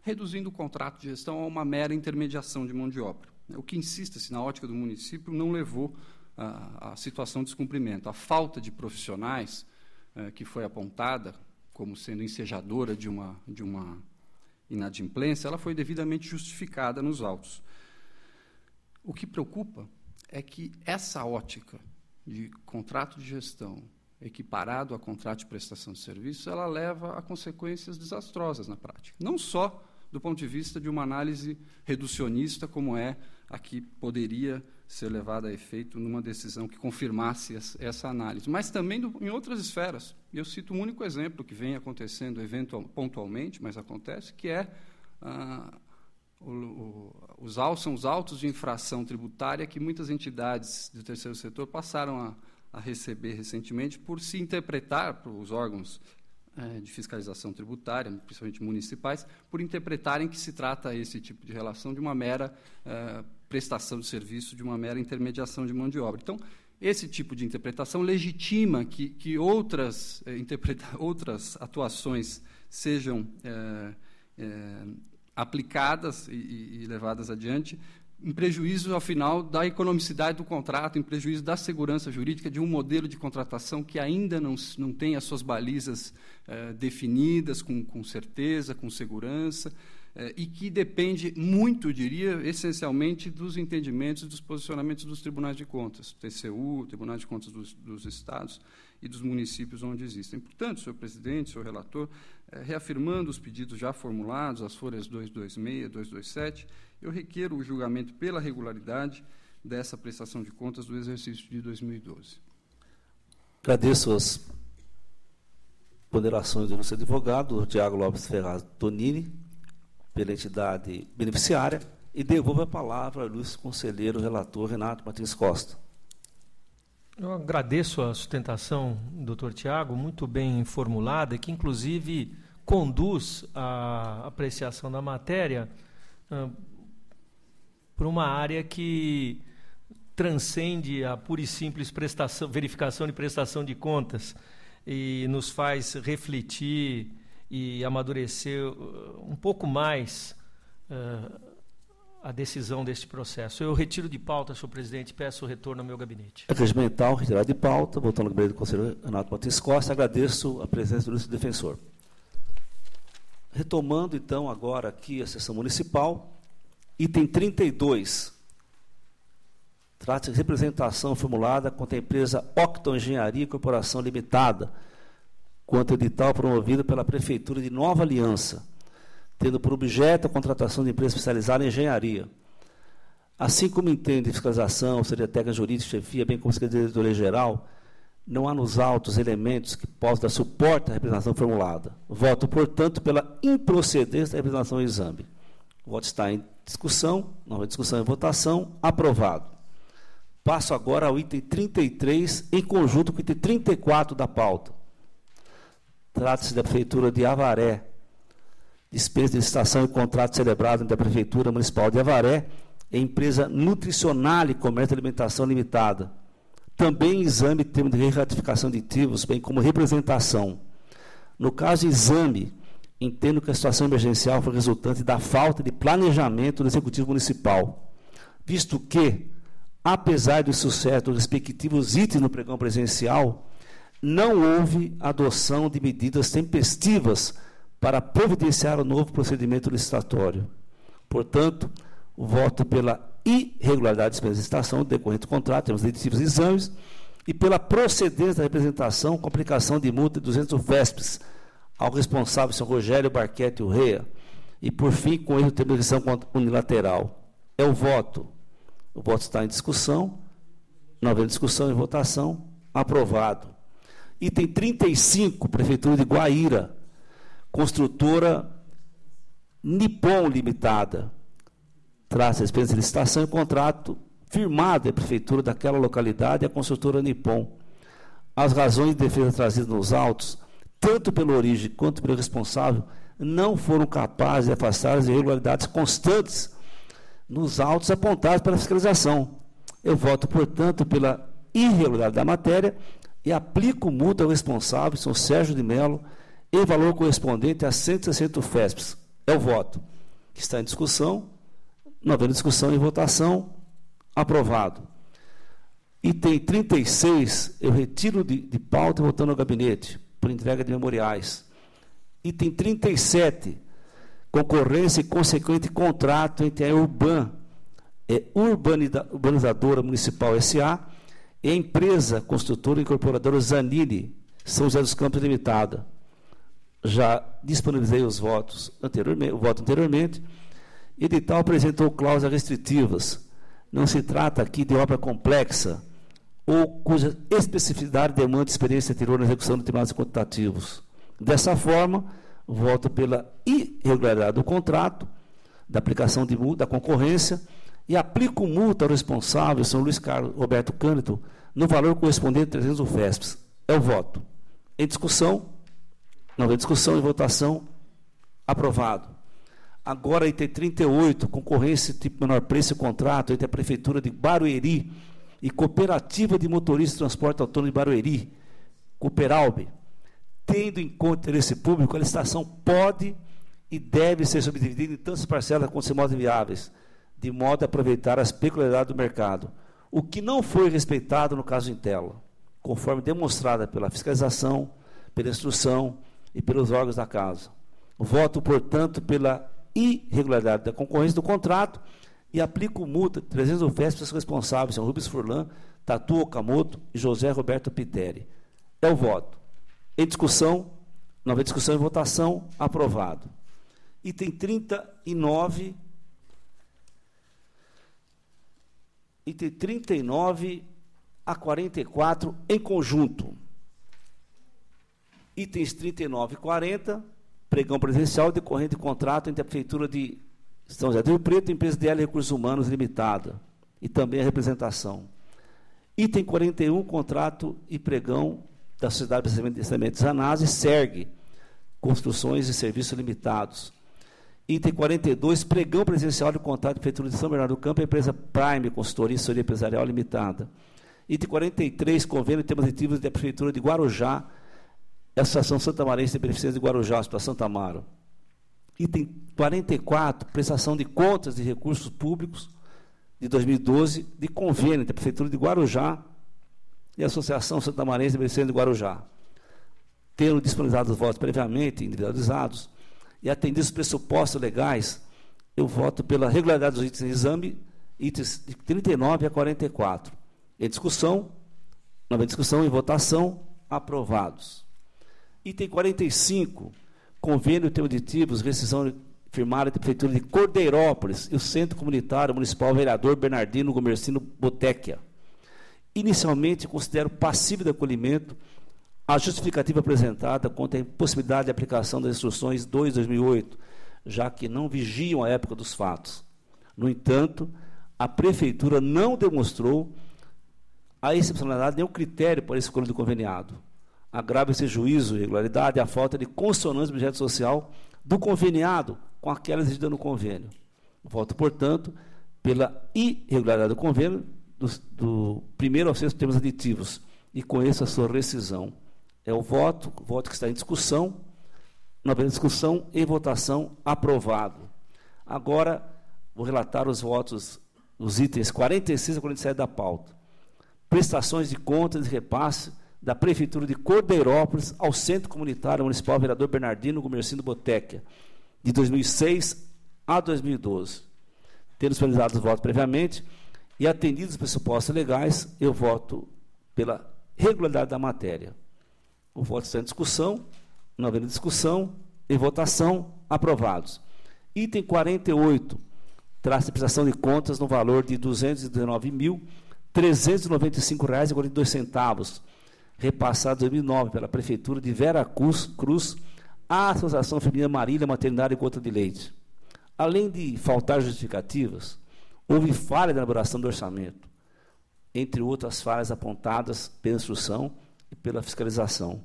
reduzindo o contrato de gestão a uma mera intermediação de mão de obra. O que, insista-se, na ótica do município, não levou à situação de descumprimento. A falta de profissionais que foi apontada como sendo ensejadora de uma inadimplência, ela foi devidamente justificada nos autos. O que preocupa é que essa ótica de contrato de gestão equiparado a contrato de prestação de serviço, ela leva a consequências desastrosas na prática. Não só do ponto de vista de uma análise reducionista, como é a que poderia ser levada a efeito numa decisão que confirmasse essa análise, mas também em outras esferas. E eu cito um único exemplo que vem acontecendo pontualmente, mas acontece, que é são os autos de infração tributária que muitas entidades do terceiro setor passaram a receber recentemente por se interpretar, por os órgãos de fiscalização tributária, principalmente municipais, por interpretarem que se trata esse tipo de relação de uma mera prestação de serviço, de uma mera intermediação de mão de obra. Então, esse tipo de interpretação legitima que outras atuações sejam aplicadas e levadas adiante, em prejuízo, afinal, da economicidade do contrato, em prejuízo da segurança jurídica de um modelo de contratação que ainda não tem as suas balizas definidas com certeza, com segurança, e que depende muito, eu diria, essencialmente dos entendimentos e dos posicionamentos dos tribunais de contas, TCU, Tribunal de Contas dos Estados e dos municípios onde existem. Portanto, senhor presidente, senhor relator, reafirmando os pedidos já formulados, as folhas 226 e 227, eu requero o julgamento pela regularidade dessa prestação de contas do exercício de 2012. Agradeço as ponderações do nosso advogado, Tiago Lopes Ferraz Tonini, pela entidade beneficiária, e devolvo a palavra ao ilustre conselheiro relator Renato Martins Costa. Eu agradeço a sustentação do Dr. Tiago, muito bem formulada, que inclusive conduz a apreciação da matéria por uma área que transcende a pura e simples verificação de prestação de contas e nos faz refletir e amadurecer um pouco mais a decisão deste processo. Eu retiro de pauta, senhor presidente, e peço o retorno ao meu gabinete. Regimental, retirado de pauta, voltando ao gabinete do conselheiro Renato Martins Costa, agradeço a presença do ilustre defensor. Retomando, então, agora aqui a sessão municipal, item 32, trata-se de representação formulada contra a empresa Octon Engenharia Corporação Limitada, quanto edital promovido pela Prefeitura de Nova Aliança, tendo por objeto a contratação de empresa especializada em engenharia. Assim como entende fiscalização, seria técnica jurídica, chefia, bem como secretaria de diretoria geral, não há nos autos elementos que possam dar suporte à representação formulada. Voto, portanto, pela improcedência da representação em exame. O voto está em discussão, nova discussão e votação, aprovado. Passo agora ao item 33, em conjunto com o item 34 da pauta. Trata-se da Prefeitura de Avaré, dispensa de licitação e contrato celebrado entre a Prefeitura Municipal de Avaré e a empresa Nutricional e Comércio e Alimentação Limitada. Também exame termo de ratificação de ativos, bem como representação. No caso exame, entendo que a situação emergencial foi resultante da falta de planejamento do Executivo Municipal, visto que, apesar do sucesso dos respectivos itens no pregão presencial, não houve adoção de medidas tempestivas para providenciar o novo procedimento licitatório. Portanto, o voto pela irregularidade de licitação decorrente do contrato, termos aditivos e exames, e pela procedência da representação com aplicação de multa de 200 UFESPs ao responsável, Sr. Rogério Barquete Urrea, e, por fim, com erro de determinação unilateral. É o voto. O voto está em discussão, não havendo discussão e votação, aprovado. Item 35, Prefeitura de Guaíra, construtora Nippon Limitada. Traz a experiência de licitação e contrato firmado a Prefeitura daquela localidade e a construtora Nippon. As razões de defesa trazidas nos autos, tanto pela origem quanto pelo responsável, não foram capazes de afastar as irregularidades constantes nos autos apontados pela fiscalização. Eu voto, portanto, pela irregularidade da matéria e aplico multa ao responsável, Sr. Sérgio de Mello, em valor correspondente a 160 UFESPs. É o voto que está em discussão, não havendo discussão e votação, aprovado. Item 36, eu retiro de pauta e voltando ao gabinete, por entrega de memoriais. Item 37, concorrência e consequente contrato entre a Urbanizadora Municipal S.A. e a empresa construtora e incorporadora Zanini, São José dos Campos Limitada. Já disponibilizei os votos anteriormente. Edital apresentou cláusulas restritivas. Não se trata aqui de obra complexa ou cuja especificidade demanda experiência anterior na execução de determinados quantitativos. Dessa forma, voto pela irregularidade do contrato, da aplicação de multa, da concorrência, e aplico multa ao responsável, Sr. Luiz Carlos Roberto Cândido, no valor correspondente a 300 UFESPs. É o voto. Em discussão, não havendo discussão e votação, aprovado. Agora, item 38, concorrência tipo menor preço e contrato entre a Prefeitura de Barueri e Cooperativa de Motoristas de Transporte Autônomo de Barueri, Cooperalb. Tendo em conta o interesse público, a licitação pode e deve ser subdividida em tantas parcelas quanto se modos viáveis, de modo a aproveitar as peculiaridades do mercado, o que não foi respeitado no caso Intela, conforme demonstrada pela fiscalização, pela instrução e pelos órgãos da casa. Voto, portanto, pela irregularidade da concorrência do contrato e aplico multa de 300 UFESPs aos responsáveis, são Rubens Furlan, Tatu Okamoto e José Roberto Piteri. É o voto. Em discussão, não havendo discussão e votação, aprovado. Item 39, item 39 a 44 em conjunto. Itens 39 e 40, pregão presencial decorrente de contrato entre a Prefeitura de São José do Rio Preto e a empresa DL Recursos Humanos Limitada, e também a representação. Item 41, contrato e pregão da Sociedade de Saneamento de Zanazzi, SERG, Construções e Serviços Limitados. Item 42, pregão presencial de contrato da Prefeitura de São Bernardo do Campo e a empresa Prime, Consultoria e Assessoria Empresarial Limitada. Item 43, convênio de temas ativos da Prefeitura de Guarujá, a Associação Santa Marense de Beneficência de Guarujá, Hospital Santa Amaro. Item 44, prestação de contas de recursos públicos de 2012, de convênio entre a Prefeitura de Guarujá e a Associação Santa Marense de Beneficência de Guarujá. Tendo disponibilizado os votos previamente individualizados e atendidos os pressupostos legais, eu voto pela regularidade dos itens de exame, itens de 39 a 44. Em discussão, não havendo discussão e votação, aprovados. Item 45, convênio de termos aditivos, rescisão firmada entre a Prefeitura de Cordeirópolis e o Centro Comunitário Municipal Vereador Bernardino Gomercino Botequia. Inicialmente, considero passível de acolhimento a justificativa apresentada quanto à impossibilidade de aplicação das instruções 2/2008, já que não vigiam a época dos fatos. No entanto, a Prefeitura não demonstrou a excepcionalidade nem o critério para a escolha do conveniado. Agrava esse juízo, irregularidade, a falta de consonância do objeto social do conveniado com aquela exigida no convênio. Voto, portanto, pela irregularidade do convênio do primeiro ao sexto termos aditivos e com isso a sua rescisão. É o voto que está em discussão, não havendo discussão e votação, aprovado. Agora, vou relatar os votos, os itens 46 a 47 da pauta. Prestações de contas e repasse da Prefeitura de Cordeirópolis ao Centro Comunitário Municipal Vereador Bernardino Gumercindo Botequia, de 2006 a 2012. Tendo disponibilizado os votos previamente e atendidos os pressupostos legais, eu voto pela regularidade da matéria. O voto está em discussão, não havendo discussão, em votação, aprovados. Item 48, traz a prestação de contas no valor de R$ 219.395,42, repassado em 2009 pela Prefeitura de Vera Cruz à Associação Feminina Marília Maternidade e Gota de Leite. Além de faltar justificativas, houve falha na elaboração do orçamento, entre outras falhas apontadas pela instrução e pela fiscalização.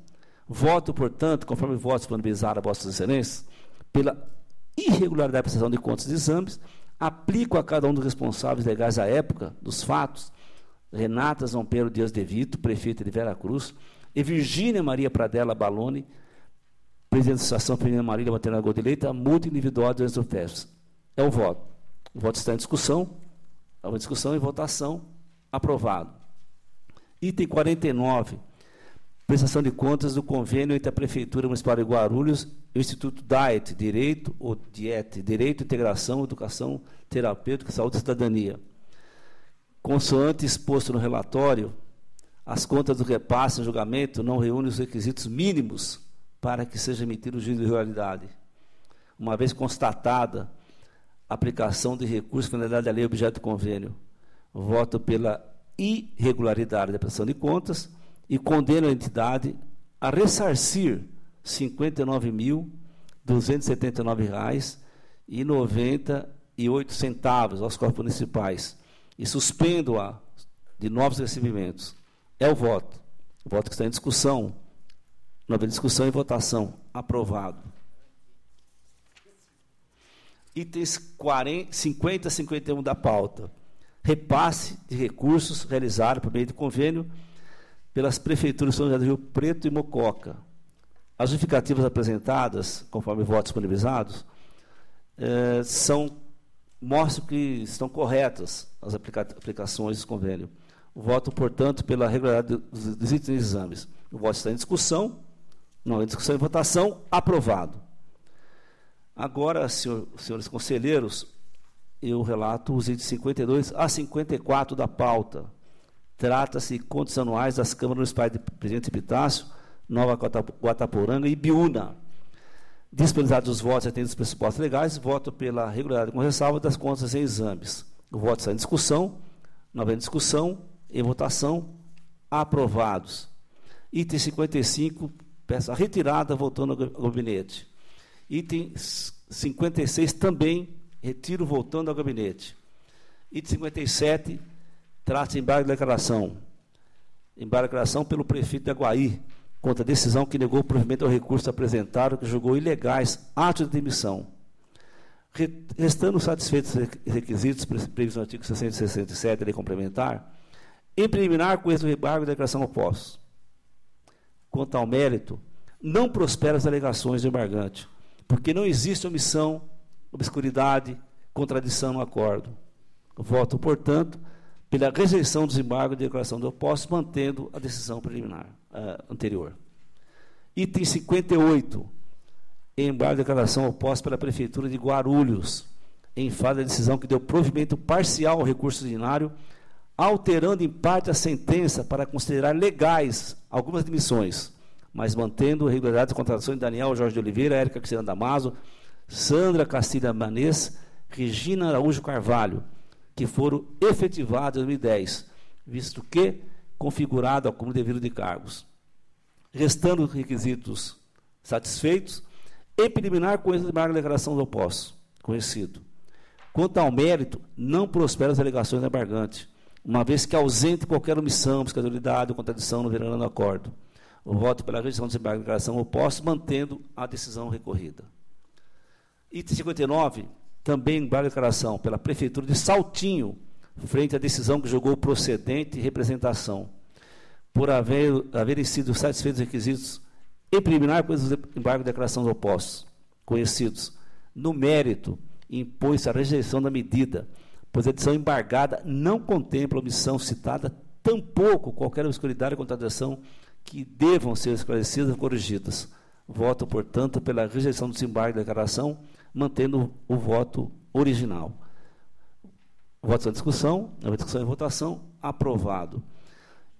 Voto, portanto, conforme o voto disponibilizado a Vossas Excelências, pela irregularidade da prestação de contas de exames, aplico a cada um dos responsáveis legais à época dos fatos, Renata Zompero Dias de Vito, prefeita de Vera Cruz, e Virgínia Maria Pradella Baloni, presidente da Associação Feminina Marília Maternidade Gota de Leite, a multa individual de do FES. É o voto. O voto está em discussão. Há uma discussão e votação. Aprovado. Item 49. Prestação de contas do convênio entre a Prefeitura Municipal de Guarulhos e o Instituto DIET, Direito, Integração, Educação, Terapêutica, Saúde e Cidadania. Consoante exposto no relatório, as contas do repasse em julgamento não reúnem os requisitos mínimos para que seja emitido o juízo de regularidade. Uma vez constatada a aplicação de recursos de finalidade da lei objeto do convênio, voto pela irregularidade da prestação de contas e condeno a entidade a ressarcir R$ 59.279,98 aos corpos municipais e suspendo-a de novos recebimentos. É o voto. O voto que está em discussão. Não havendo discussão e votação. Aprovado. Itens 50 a 51 da pauta. Repasse de recursos realizado por meio de convênio pelas prefeituras de São José do Rio Preto e Mococa. As justificativas apresentadas, conforme votos disponibilizados, mostram que estão corretas as aplicações do convênio. O voto, portanto, pela regularidade dos itens de exames. O voto está em discussão, não em discussão e votação, aprovado. Agora, senhores conselheiros, eu relato os itens 52 a 54 da pauta. Trata-se de contas anuais das câmaras municipais de Presidente Epitácio, Nova Guataporanga e Biúna. Disponibilizados os votos e atendidos os pressupostos legais, voto pela regularidade com ressalva das contas em exames. O voto está em discussão, não havendo discussão, em votação, aprovados. Item 55, peço a retirada, voltando ao gabinete. Item 56, também, retiro, voltando ao gabinete. Item 57, trata-se de embargo de declaração. Embargo de declaração pelo prefeito de Aguaí, contra a decisão que negou o provimento ao recurso apresentado, que julgou ilegais atos de demissão. Restando satisfeitos os requisitos previstos no artigo 667 da Lei Complementar, em preliminar com êxito do embargo de declaração opostos. Quanto ao mérito, não prosperam as alegações do embargante, porque não existe omissão, obscuridade, contradição no acordo. Voto, portanto, pela rejeição dos embargos de declaração de opostos, mantendo a decisão preliminar anterior. Item 58, embargo de declaração oposta pela Prefeitura de Guarulhos, em face da decisão que deu provimento parcial ao recurso ordinário, alterando em parte a sentença para considerar legais algumas demissões, mas mantendo a regularidade das contratações de Daniel Jorge de Oliveira, Érica Cristina Damaso, Sandra Castilha Manês, Regina Araújo Carvalho, que foram efetivadas em 2010, visto que configurado como devido de cargos. Restando os requisitos satisfeitos, em preliminar com esse embargo de declaração do oposto, conhecido. Quanto ao mérito, não prosperam as alegações do embargante, uma vez que ausente qualquer omissão, obscuridade ou contradição no verão do acordo. O voto pela rejeição desse embargo de declaração oposto, mantendo a decisão recorrida. Item 59, também embargo de declaração pela Prefeitura de Saltinho, frente à decisão que julgou procedente representação, por haverem sido satisfeitos os requisitos em preliminar com os embargos de declaração opostos, conhecidos. No mérito, impôs-se a rejeição da medida, pois a decisão embargada não contempla a omissão citada, tampouco qualquer obscuridade ou contradição que devam ser esclarecidas e corrigidas. Voto, portanto, pela rejeição do desembarque da declaração, mantendo o voto original. Votos em discussão, nova discussão e votação, aprovado.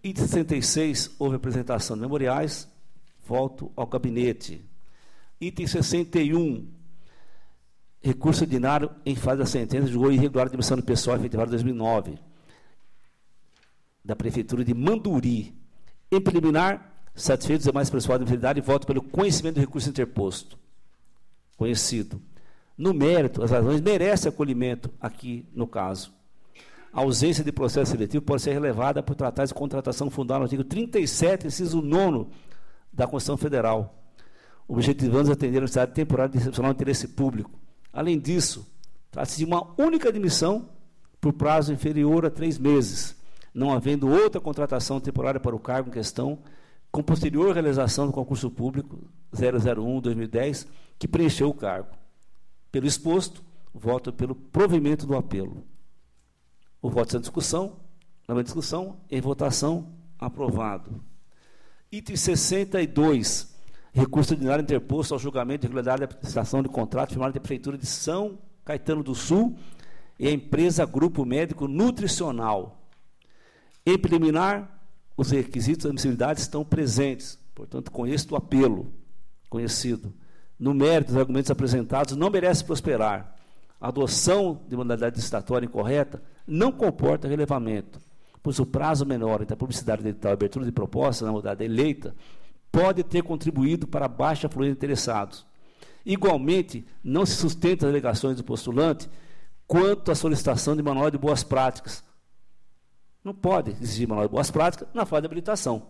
Item 66, houve apresentação de memoriais, voto ao gabinete. Item 61, recurso ordinário em fase da sentença, julgou irregular a admissão do pessoal efetivado em 2009, da Prefeitura de Manduri. Em preliminar, satisfeitos os demais pessoal de inferioridade, voto pelo conhecimento do recurso interposto. Conhecido. No mérito, as razões merecem acolhimento aqui no caso. A ausência de processo seletivo pode ser relevada por tratar de contratação fundada no artigo 37, inciso 9 da Constituição Federal, objetivando atender a necessidade temporária de excepcional interesse público. Além disso, trata-se de uma única admissão por prazo inferior a 3 meses, não havendo outra contratação temporária para o cargo em questão, com posterior realização do concurso público 001/2010, que preencheu o cargo. Pelo exposto, voto pelo provimento do apelo. O voto sem discussão, na discussão, em votação, aprovado. Item 62, recurso ordinário interposto ao julgamento de irregularidade da prestação de contrato firmado entre a Prefeitura de São Caetano do Sul e a empresa Grupo Médico Nutricional. Em preliminar, os requisitos da admissibilidade estão presentes, portanto, conheço o apelo, conhecido. No mérito dos argumentos apresentados, não merece prosperar. A adoção de modalidade licitatória incorreta não comporta relevamento, pois o prazo menor entre a publicidade do edital e a abertura de proposta na modalidade eleita pode ter contribuído para a baixa fluência de interessados. Igualmente, não se sustenta as alegações do postulante quanto à solicitação de manual de boas práticas. Não pode exigir manual de boas práticas na fase de habilitação.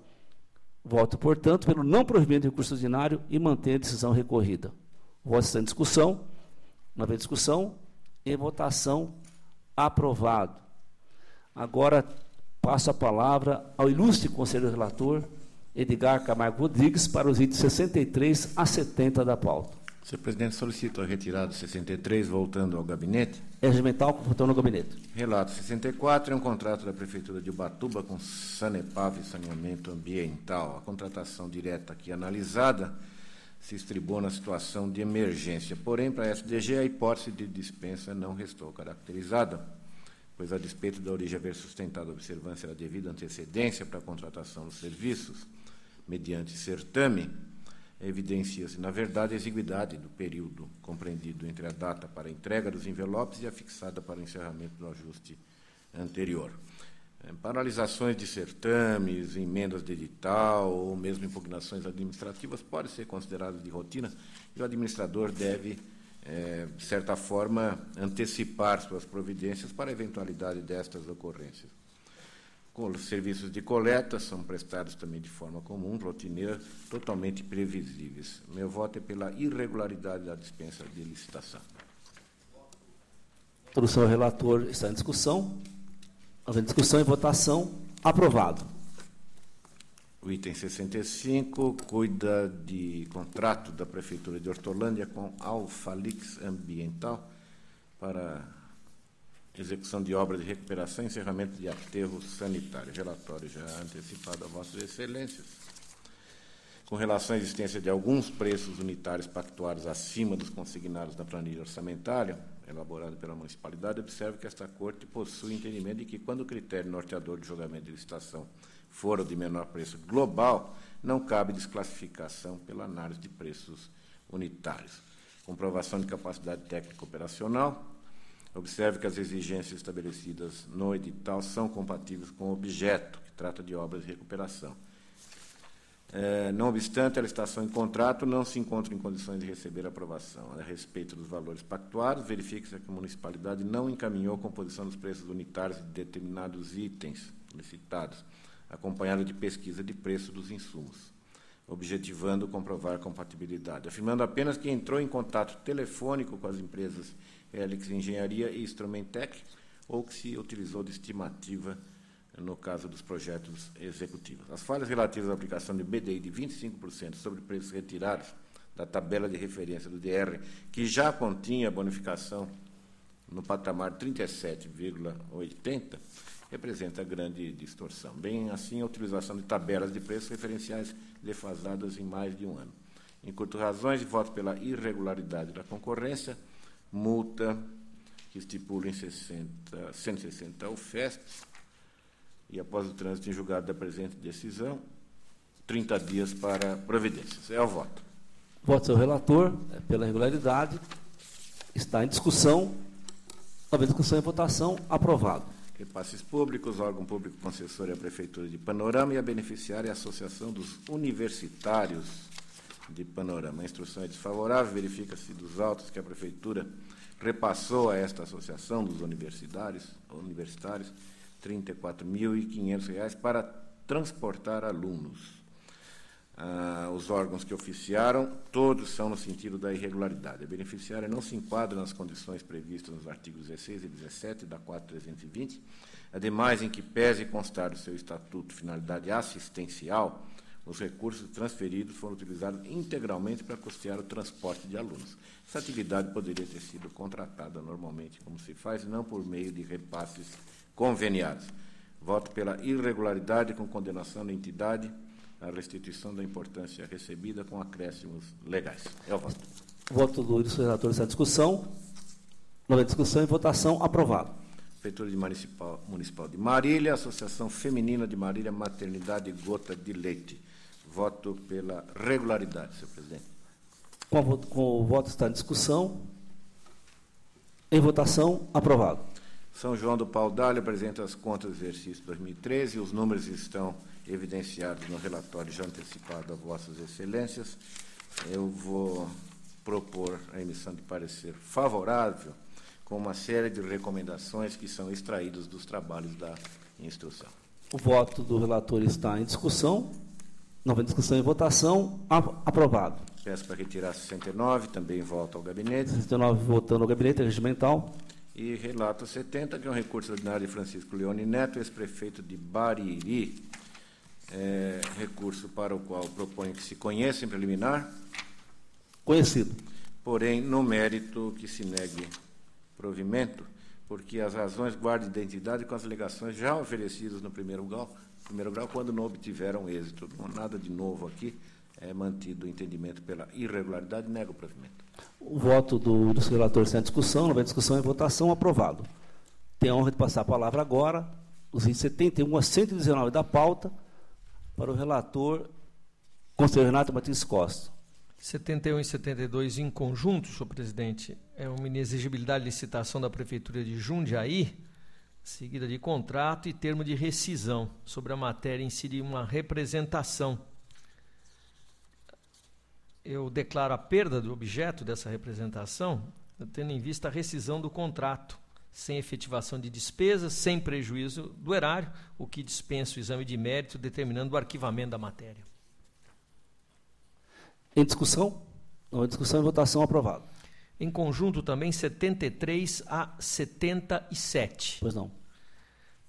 Voto, portanto, pelo não provimento de recurso ordinário e mantém a decisão recorrida. Voto está em discussão. Não haver discussão, em votação, aprovado. Agora, passo a palavra ao ilustre conselheiro relator, Edgar Camargo Rodrigues, para os itens 63 a 70 da pauta. Senhor presidente, solicito a retirada 63, voltando ao gabinete. É regimental, voltando ao gabinete. Relato 64, é um contrato da Prefeitura de Ubatuba com Sanepave, Saneamento Ambiental. A contratação direta aqui analisada se estribou na situação de emergência. Porém, para a SDG, a hipótese de dispensa não restou caracterizada, pois, a despeito da origem haver sustentado a observância da devida antecedência para a contratação dos serviços, mediante certame, evidencia-se, na verdade, a exiguidade do período compreendido entre a data para a entrega dos envelopes e a fixada para o encerramento do ajuste anterior. Paralisações de certames, emendas de edital ou mesmo impugnações administrativas podem ser consideradas de rotina e o administrador deve, de certa forma, antecipar suas providências para a eventualidade destas ocorrências. Os serviços de coleta são prestados também de forma comum, rotineira, totalmente previsíveis. Meu voto é pela irregularidade da dispensa de licitação. A introdução ao relator está em discussão. Havendo discussão e votação, aprovado. O item 65 cuida de contrato da Prefeitura de Hortolândia com Alfalix Ambiental para execução de obras de recuperação e encerramento de aterro sanitário. Relatório já antecipado a Vossas Excelências. Com relação à existência de alguns preços unitários pactuados acima dos consignados na planilha orçamentária, elaborada pela municipalidade, observo que esta Corte possui entendimento de que, quando o critério norteador de julgamento de licitação for o de menor preço global, não cabe desclassificação pela análise de preços unitários. Comprovação de capacidade técnica operacional. Observe que as exigências estabelecidas no edital são compatíveis com o objeto, que trata de obras de recuperação. Não obstante, a licitação em contrato não se encontra em condições de receber aprovação. A respeito dos valores pactuados, verifica-se que a municipalidade não encaminhou a composição dos preços unitários de determinados itens licitados, acompanhada de pesquisa de preço dos insumos, objetivando comprovar a compatibilidade, afirmando apenas que entrou em contato telefônico com as empresas Helix Engenharia e Instrumentec, ou que se utilizou de estimativa no caso dos projetos executivos. As falhas relativas à aplicação de BDI de 25% sobre preços retirados da tabela de referência do DR, que já continha bonificação no patamar 37,80, representa grande distorção. Bem assim, a utilização de tabelas de preços referenciais defasadas em mais de um ano. Em curto razões, voto pela irregularidade da concorrência, multa que estipula em 160 UFESPs, e após o trânsito em julgado da presente decisão, 30 dias para providências. É o voto. Voto do relator, pela irregularidade. Está em discussão. Havendo discussão e votação, aprovado. Repasses públicos, órgão público concessor é a Prefeitura de Panorama e a beneficiária é a Associação dos Universitários de Panorama. A instrução é desfavorável, verifica-se dos autos que a Prefeitura repassou a esta associação dos universitários R$ 34.500 para transportar alunos. Os órgãos que oficiaram, todos são no sentido da irregularidade. A beneficiária não se enquadra nas condições previstas nos artigos 16 e 17 da 4.320, ademais em que pese constar do seu estatuto finalidade assistencial, os recursos transferidos foram utilizados integralmente para custear o transporte de alunos. Essa atividade poderia ter sido contratada normalmente, como se faz, não por meio de repasses conveniados. Voto pela irregularidade com condenação da entidade à restituição da importância recebida com acréscimos legais. É o voto. Voto do relator nessa discussão. Nova discussão e votação, aprovado. Prefeitura Municipal de Marília, Associação Feminina de Marília, Maternidade Gota de Leite. Voto pela regularidade, senhor presidente. Com o voto está em discussão. Em votação, aprovado. São João do Pau d'Alho apresenta as contas do exercício 2013. Os números estão evidenciados no relatório já antecipado a vossas excelências. Eu vou propor a emissão de parecer favorável com uma série de recomendações que são extraídas dos trabalhos da instrução. O voto do relator está em discussão. Nova discussão e votação, aprovado. Peço para retirar 69, também volta ao gabinete. 69 votando ao gabinete regimental. E relato 70, que é um recurso ordinário de Francisco Leone Neto, ex-prefeito de Bariri, recurso para o qual proponho que se conheça em preliminar. Conhecido. Porém, no mérito que se negue provimento, porque as razões guardam identidade com as alegações já oferecidas no primeiro grau, quando não obtiveram êxito. Nada de novo aqui, é mantido o entendimento pela irregularidade, nega o provimento. O voto do relator está em discussão, nova discussão e votação, aprovado. Tenho a honra de passar a palavra agora, os itens 71 a 119 da pauta, para o relator, conselheiro Renato Martins Costa. 71 e 72 em conjunto, senhor presidente, é uma inexigibilidade de licitação da Prefeitura de Jundiaí, seguida de contrato e termo de rescisão. Sobre a matéria em si de uma representação. Eu declaro a perda do objeto dessa representação, tendo em vista a rescisão do contrato, sem efetivação de despesas, sem prejuízo do erário, o que dispensa o exame de mérito, determinando o arquivamento da matéria. Em discussão? Nova discussão e votação, aprovado. Em conjunto também 73 a 77. Pois não.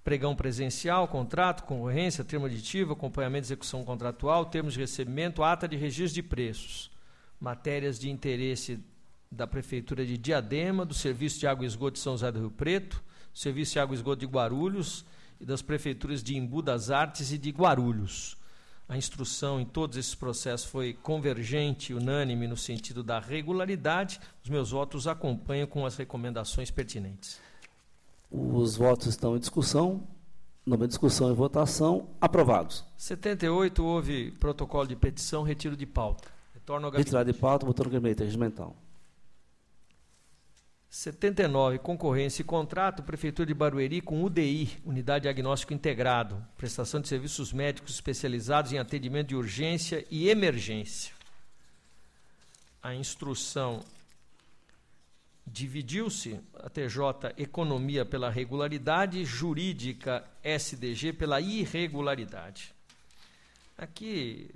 Pregão presencial, contrato, concorrência, termo aditivo, acompanhamento de execução contratual, termos de recebimento, ata de registro de preços. Matérias de interesse da Prefeitura de Diadema, do Serviço de Água e Esgoto de São José do Rio Preto, do Serviço de Água e Esgoto de Guarulhos e das Prefeituras de Embu das Artes e de Guarulhos. A instrução em todos esses processos foi convergente e unânime no sentido da regularidade. Os meus votos acompanham com as recomendações pertinentes. Os votos estão em discussão. Nova discussão e votação, aprovados. 78, houve protocolo de petição, retiro de pauta. Retorno ao gabinete. Retirada de pauta, votando no gabinete regimental. 79, concorrência e contrato, Prefeitura de Barueri com UDI, Unidade Diagnóstico Integrado, prestação de serviços médicos especializados em atendimento de urgência e emergência. A instrução dividiu-se, a TJ Economia pela regularidade, Jurídica SDG pela irregularidade. Aqui,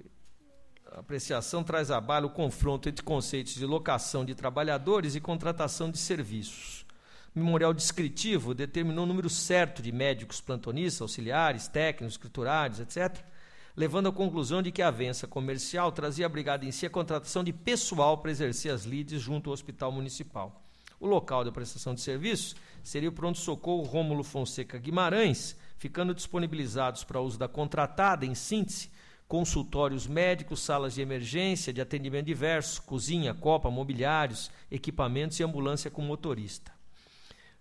a apreciação traz à baila o confronto entre conceitos de locação de trabalhadores e contratação de serviços. O memorial descritivo determinou o número certo de médicos plantonistas, auxiliares, técnicos, escriturários, etc., levando à conclusão de que a avença comercial trazia abrigada em si a contratação de pessoal para exercer as lides junto ao Hospital Municipal. O local da prestação de serviços seria o pronto-socorro Rômulo Fonseca Guimarães, ficando disponibilizados para uso da contratada, em síntese, consultórios médicos, salas de emergência, de atendimento diverso, cozinha, copa, mobiliários, equipamentos e ambulância com motorista.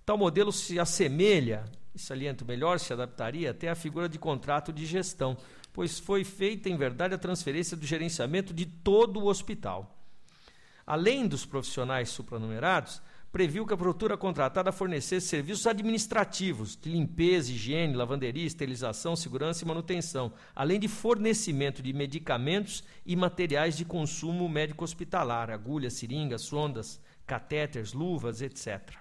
Tal modelo se assemelha, e saliento melhor, se adaptaria até à figura de contrato de gestão, pois foi feita, em verdade, a transferência do gerenciamento de todo o hospital. Além dos profissionais supranumerados, previu que a produtora contratada fornecesse serviços administrativos de limpeza, higiene, lavanderia, esterilização, segurança e manutenção, além de fornecimento de medicamentos e materiais de consumo médico-hospitalar, agulhas, seringas, sondas, catéteres, luvas, etc.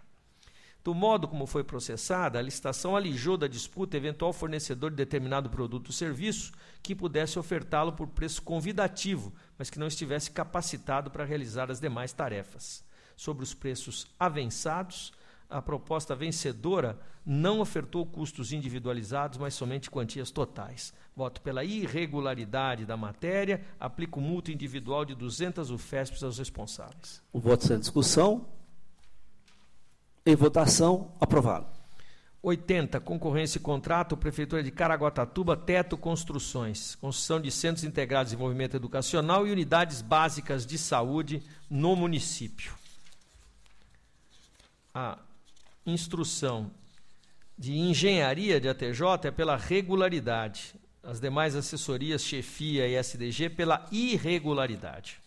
Do modo como foi processada, a licitação alijou da disputa eventual fornecedor de determinado produto ou serviço que pudesse ofertá-lo por preço convidativo, mas que não estivesse capacitado para realizar as demais tarefas. Sobre os preços avançados, a proposta vencedora não ofertou custos individualizados, mas somente quantias totais. Voto pela irregularidade da matéria, aplico multa individual de 200 UFESPs aos responsáveis. O voto sem discussão. Em votação, aprovado. 80, concorrência e contrato, Prefeitura de Caraguatatuba, Teto Construções, construção de centros integrados de desenvolvimento educacional e unidades básicas de saúde no município. A instrução de engenharia de ATJ é pela regularidade, as demais assessorias, chefia e SDG pela irregularidade.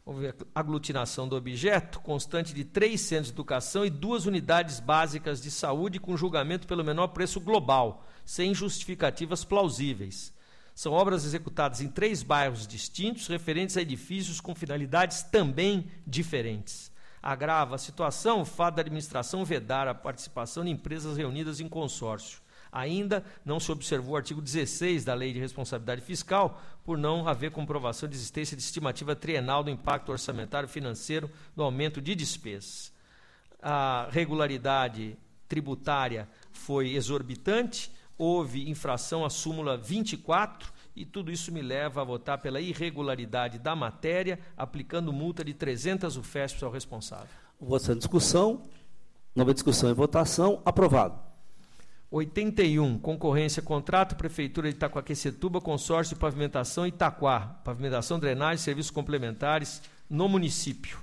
Houve aglutinação do objeto, constante de 3 centros de educação e 2 unidades básicas de saúde com julgamento pelo menor preço global, sem justificativas plausíveis. São obras executadas em 3 bairros distintos, referentes a edifícios com finalidades também diferentes. Agrava a situação o fato da administração vedar a participação de empresas reunidas em consórcio. Ainda não se observou o artigo 16 da Lei de Responsabilidade Fiscal, por não haver comprovação de existência de estimativa trienal do impacto orçamentário financeiro do aumento de despesas. A regularidade tributária foi exorbitante, houve infração à súmula 24, e tudo isso me leva a votar pela irregularidade da matéria, aplicando multa de 300 UFESPs ao responsável. O voto sem discussão. Não houve discussão em votação. Aprovado. 81, concorrência, contrato, Prefeitura de Itacoaquecetuba, consórcio de pavimentação Itaquá, pavimentação, drenagem, serviços complementares no município.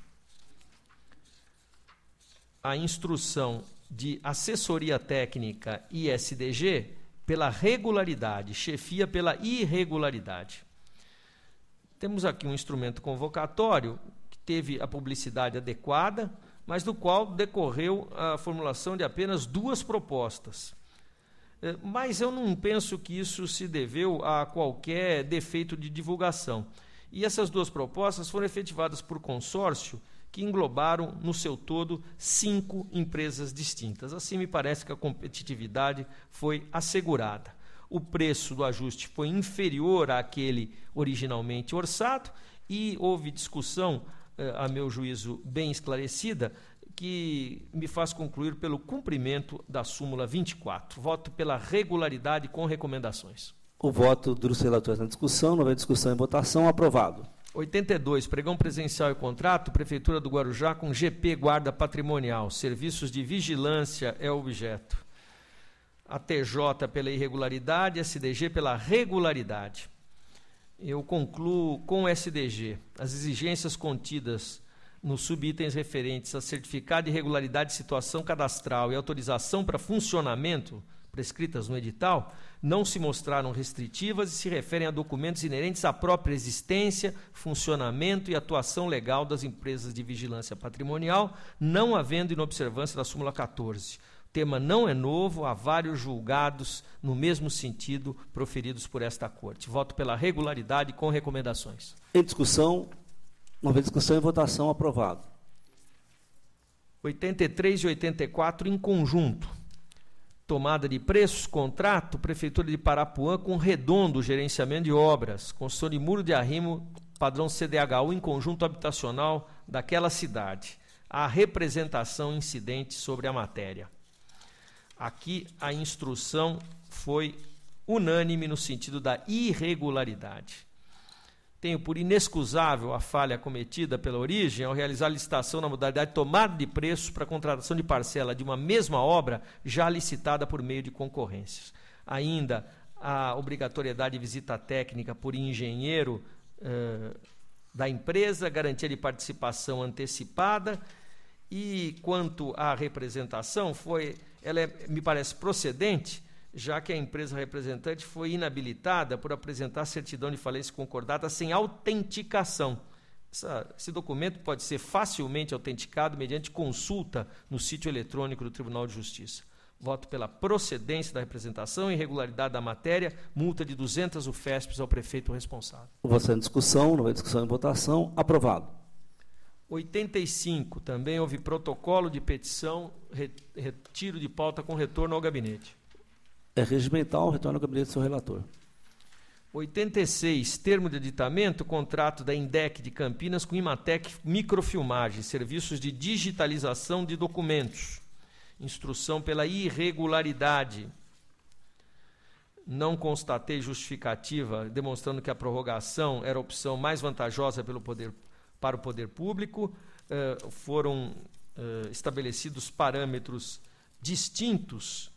A instrução de assessoria técnica e SDG pela regularidade, chefia pela irregularidade. Temos aqui um instrumento convocatório que teve a publicidade adequada, mas do qual decorreu a formulação de apenas 2 propostas. Mas eu não penso que isso se deveu a qualquer defeito de divulgação. E essas 2 propostas foram efetivadas por consórcio, que englobaram, no seu todo, 5 empresas distintas. Assim, me parece que a competitividade foi assegurada. O preço do ajuste foi inferior àquele originalmente orçado e houve discussão, a meu juízo, bem esclarecida, que me faz concluir pelo cumprimento da súmula 24. Voto pela regularidade com recomendações. O voto dos relatores na discussão. Não houve discussão em votação. Aprovado. 82, pregão presencial e contrato, Prefeitura do Guarujá com GP Guarda Patrimonial, serviços de vigilância é o objeto. A TJ pela irregularidade, SDG pela regularidade. Eu concluo com o SDG. As exigências contidas nos subitens referentes a certificado de regularidade de situação cadastral e autorização para funcionamento, prescritas no edital, não se mostraram restritivas e se referem a documentos inerentes à própria existência, funcionamento e atuação legal das empresas de vigilância patrimonial, não havendo inobservância da súmula 14. O tema não é novo, há vários julgados no mesmo sentido proferidos por esta Corte. Voto pela regularidade com recomendações. Em discussão, não houve discussão em votação. Aprovado. 83 e 84 em conjunto. Tomada de preços, contrato, Prefeitura de Parapuã com Redondo, gerenciamento de obras, construção de muro de arrimo, padrão CDHU em conjunto habitacional daquela cidade. A representação incidente sobre a matéria. Aqui a instrução foi unânime no sentido da irregularidade. tenho por inexcusável a falha cometida pela Origem ao realizar a licitação na modalidade de tomada de preço para a contratação de parcela de uma mesma obra já licitada por meio de concorrências. Ainda a obrigatoriedade de visita técnica por engenheiro da empresa, garantia de participação antecipada, e quanto à representação, ela me parece procedente, já que a empresa representante foi inabilitada por apresentar certidão de falência concordata sem autenticação. Esse documento pode ser facilmente autenticado mediante consulta no sítio eletrônico do Tribunal de Justiça. Voto pela procedência da representação e irregularidade da matéria, multa de 200 UFESPs ao prefeito responsável. O voto está em discussão, não houve discussão em votação. Aprovado. 85, também houve protocolo de petição, retiro de pauta com retorno ao gabinete. É regimental, retorno ao gabinete do seu relator. 86, termo de aditamento, contrato da INDEC de Campinas com Imatec Microfilmagem, serviços de digitalização de documentos. Instrução pela irregularidade. Não constatei justificativa demonstrando que a prorrogação era a opção mais vantajosa para o poder público. Foram estabelecidos parâmetros distintos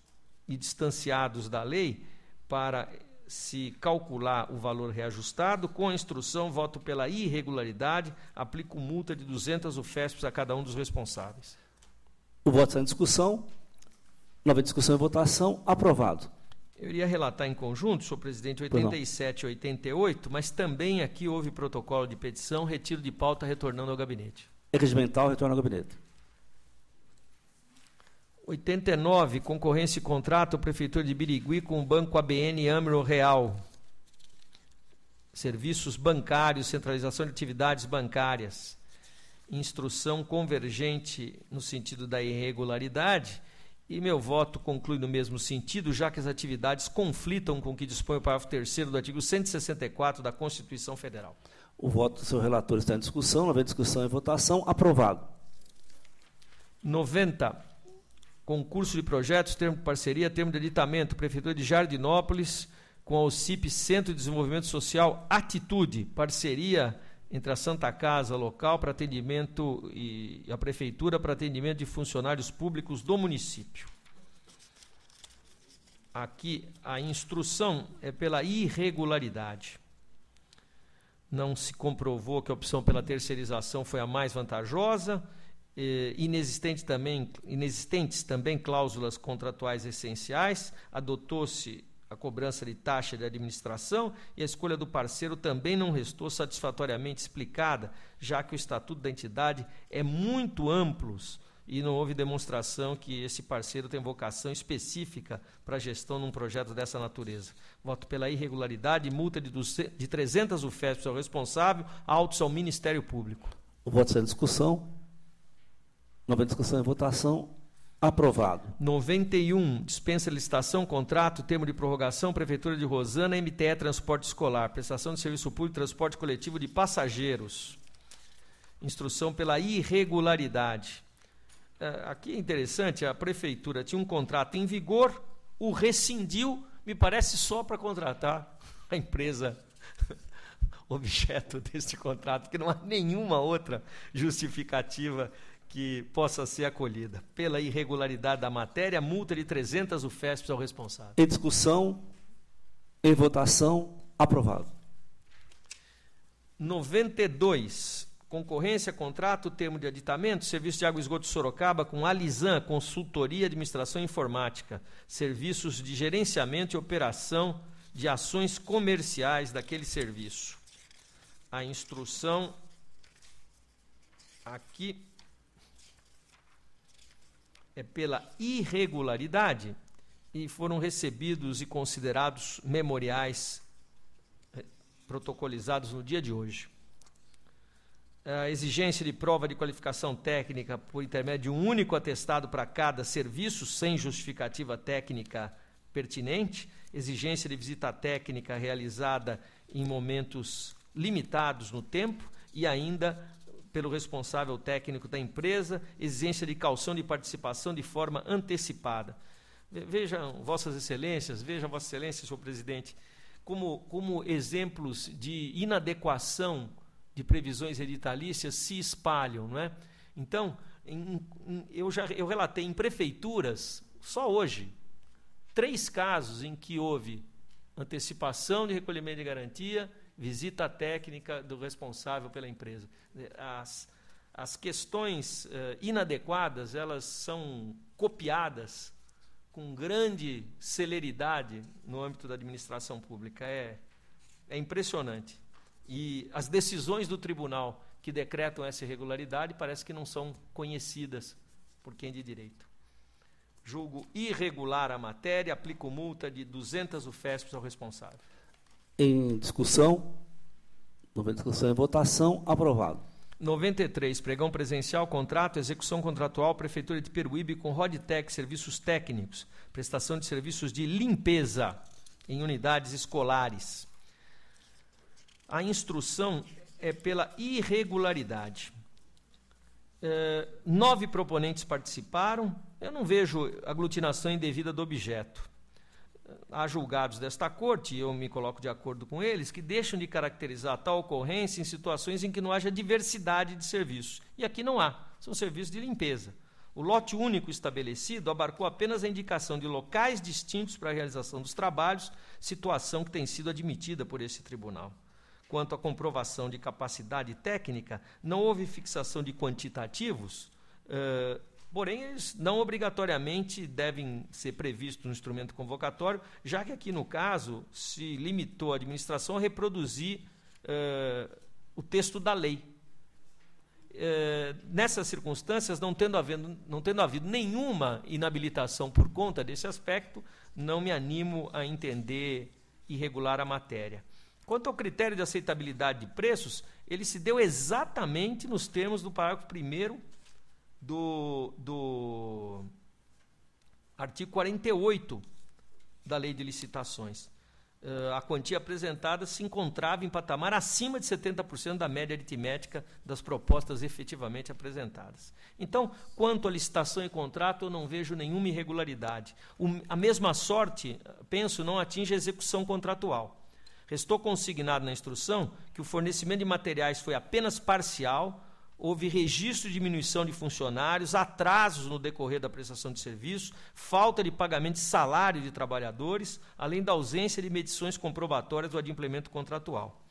e distanciados da lei para se calcular o valor reajustado. Com a instrução, voto pela irregularidade, aplico multa de 200 UFESPs a cada um dos responsáveis. O voto está em discussão. Não houve discussão e votação. Aprovado. Eu iria relatar em conjunto, senhor presidente, 87 e 88, mas também aqui houve protocolo de petição, retiro de pauta, retornando ao gabinete. É regimental, retorno ao gabinete. 89, concorrência e contrato, Prefeitura de Birigui com o Banco ABN AMRO Real. Serviços bancários, centralização de atividades bancárias. Instrução convergente no sentido da irregularidade, e meu voto conclui no mesmo sentido, já que as atividades conflitam com o que dispõe o parágrafo 3º do artigo 164 da Constituição Federal. O voto do seu relator está em discussão, não houve discussão e votação. Aprovado. 90, concurso de projetos, termo de parceria, termo de aditamento, Prefeitura de Jardinópolis, com a OCIP Centro de Desenvolvimento Social Atitude, parceria entre a Santa Casa local para atendimento e a Prefeitura para atendimento de funcionários públicos do município. Aqui a instrução é pela irregularidade. Não se comprovou que a opção pela terceirização foi a mais vantajosa, inexistentes também cláusulas contratuais essenciais, adotou-se a cobrança de taxa de administração e a escolha do parceiro também não restou satisfatoriamente explicada, já que o estatuto da entidade é muito amplo e não houve demonstração que esse parceiro tem vocação específica para a gestão num projeto dessa natureza. Voto pela irregularidade e multa de 300 UFESPs ao responsável, autos ao Ministério Público. O voto está em discussão. Não houve discussão e votação. Aprovado. 91, dispensa licitação, contrato, termo de prorrogação, Prefeitura de Rosana, MTE Transporte Escolar, prestação de serviço público de transporte coletivo de passageiros. Instrução pela irregularidade. Aqui é interessante, a Prefeitura tinha um contrato em vigor, o rescindiu, me parece só para contratar a empresa objeto deste contrato, que não há nenhuma outra justificativa que possa ser acolhida. Pela irregularidade da matéria, multa de 300 UFESPs ao responsável. Em discussão, em votação, aprovado. 92, concorrência, contrato, termo de aditamento, serviço de água e esgoto Sorocaba com Alisan, consultoria, administração e informática, serviços de gerenciamento e operação de ações comerciais daquele serviço. A instrução aqui é pela irregularidade e foram recebidos e considerados memoriais protocolizados no dia de hoje. A exigência de prova de qualificação técnica por intermédio de um único atestado para cada serviço, sem justificativa técnica pertinente, exigência de visita técnica realizada em momentos limitados no tempo e ainda pelo responsável técnico da empresa, exigência de caução de participação de forma antecipada. Vejam, Vossas Excelências, veja Vossa Excelência, senhor presidente, como exemplos de inadequação de previsões editalícias se espalham, não é? Então, eu relatei em prefeituras, só hoje, 3 casos em que houve antecipação de recolhimento de garantia, visita técnica do responsável pela empresa. As questões inadequadas, elas são copiadas com grande celeridade no âmbito da administração pública. É impressionante. E as decisões do tribunal que decretam essa irregularidade parece que não são conhecidas por quem de direito. Julgo irregular a matéria, aplico multa de 200 UFESPs ao responsável. Em discussão e votação, aprovado. 93, pregão presencial, contrato, execução contratual, Prefeitura de Peruíbe com Rodtec, serviços técnicos, prestação de serviços de limpeza em unidades escolares. A instrução é pela irregularidade. 9 proponentes participaram, eu não vejo aglutinação indevida do objeto. Há julgados desta corte, e eu me coloco de acordo com eles, que deixam de caracterizar tal ocorrência em situações em que não haja diversidade de serviços. E aqui não há, são serviços de limpeza. O lote único estabelecido abarcou apenas a indicação de locais distintos para a realização dos trabalhos, situação que tem sido admitida por esse tribunal. Quanto à comprovação de capacidade técnica, não houve fixação de quantitativos, porém, eles não obrigatoriamente devem ser previstos no instrumento convocatório, já que aqui, no caso, se limitou a administração a reproduzir o texto da lei. Nessas circunstâncias, não tendo havido nenhuma inabilitação por conta desse aspecto, não me animo a entender irregular a matéria. Quanto ao critério de aceitabilidade de preços, ele se deu exatamente nos termos do parágrafo 1º do artigo 48 da Lei de Licitações. A quantia apresentada se encontrava em patamar acima de 70% da média aritmética das propostas efetivamente apresentadas. Então, quanto à licitação e contrato, eu não vejo nenhuma irregularidade. A mesma sorte, penso, não atinge a execução contratual. Restou consignado na instrução que o fornecimento de materiais foi apenas parcial, houve registro de diminuição de funcionários, atrasos no decorrer da prestação de serviço, falta de pagamento de salário de trabalhadores, além da ausência de medições comprobatórias do adimplemento contratual.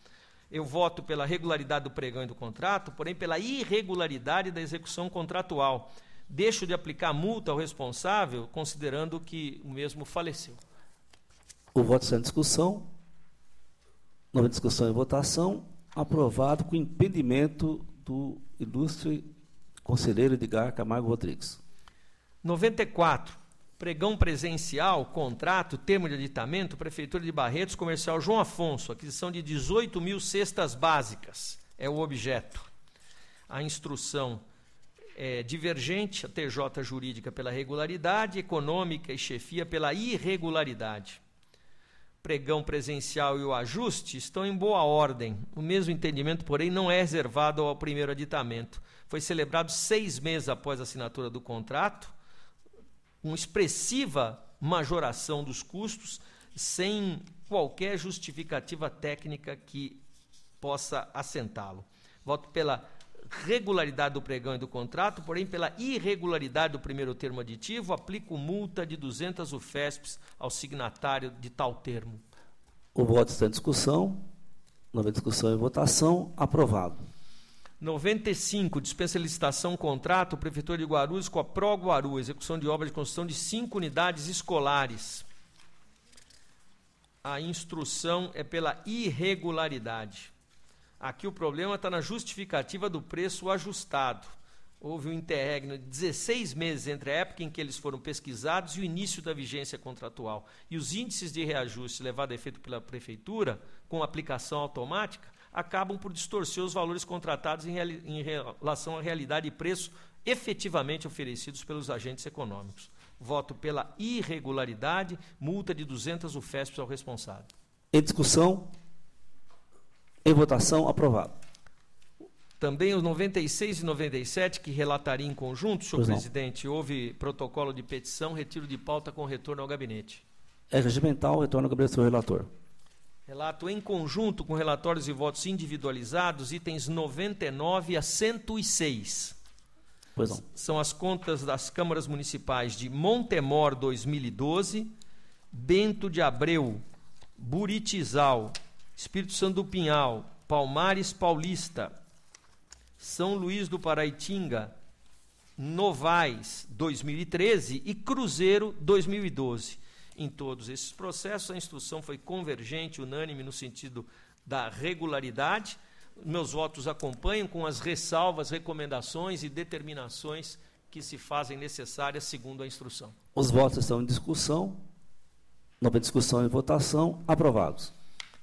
Eu voto pela regularidade do pregão e do contrato, porém pela irregularidade da execução contratual. Deixo de aplicar multa ao responsável, considerando que o mesmo faleceu. O voto está em discussão. Nova discussão e votação. Aprovado com impedimento do ilustre conselheiro Edgar Camargo Rodrigues. 94. Pregão presencial, contrato, termo de aditamento, Prefeitura de Barretos, Comercial João Afonso, aquisição de 18.000 cestas básicas, é o objeto. A instrução é divergente, a TJ jurídica pela regularidade, econômica e chefia pela irregularidade. Pregão presencial e o ajuste estão em boa ordem. O mesmo entendimento, porém, não é reservado ao primeiro aditamento. Foi celebrado 6 meses após a assinatura do contrato, com expressiva majoração dos custos, sem qualquer justificativa técnica que possa assentá-lo. Voto pela regularidade do pregão e do contrato, porém pela irregularidade do primeiro termo aditivo, aplico multa de 200 UFESPs ao signatário de tal termo. O voto está em discussão. Nova discussão e votação. Aprovado. 95, dispensa licitação, contrato, Prefeitura de Guarulhos com a Pro Guaru, execução de obra de construção de 5 unidades escolares. A instrução é pela irregularidade. Aqui o problema está na justificativa do preço ajustado. Houve um interregno de 16 meses entre a época em que eles foram pesquisados e o início da vigência contratual. E os índices de reajuste levados a efeito pela Prefeitura, com aplicação automática, acabam por distorcer os valores contratados em relação à realidade e preço efetivamente oferecidos pelos agentes econômicos. Voto pela irregularidade, multa de 200 UFESPs ao responsável. Em discussão, em votação, aprovado. Também os 96 e 97, que relataria em conjunto, senhor presidente, houve protocolo de petição, retiro de pauta com retorno ao gabinete. É regimental, retorno ao gabinete do relator. Relato em conjunto com relatórios e votos individualizados, itens 99 a 106. Pois não. São as contas das câmaras municipais de Montemor 2012, Bento de Abreu, Buritizal, Espírito Santo do Pinhal, Palmares Paulista, São Luís do Paraitinga, Novais 2013 e Cruzeiro 2012. Em todos esses processos, a instrução foi convergente, unânime no sentido da regularidade. Meus votos acompanham com as ressalvas, recomendações e determinações que se fazem necessárias segundo a instrução. Os votos estão em discussão. Não houve discussão e votação. Aprovados.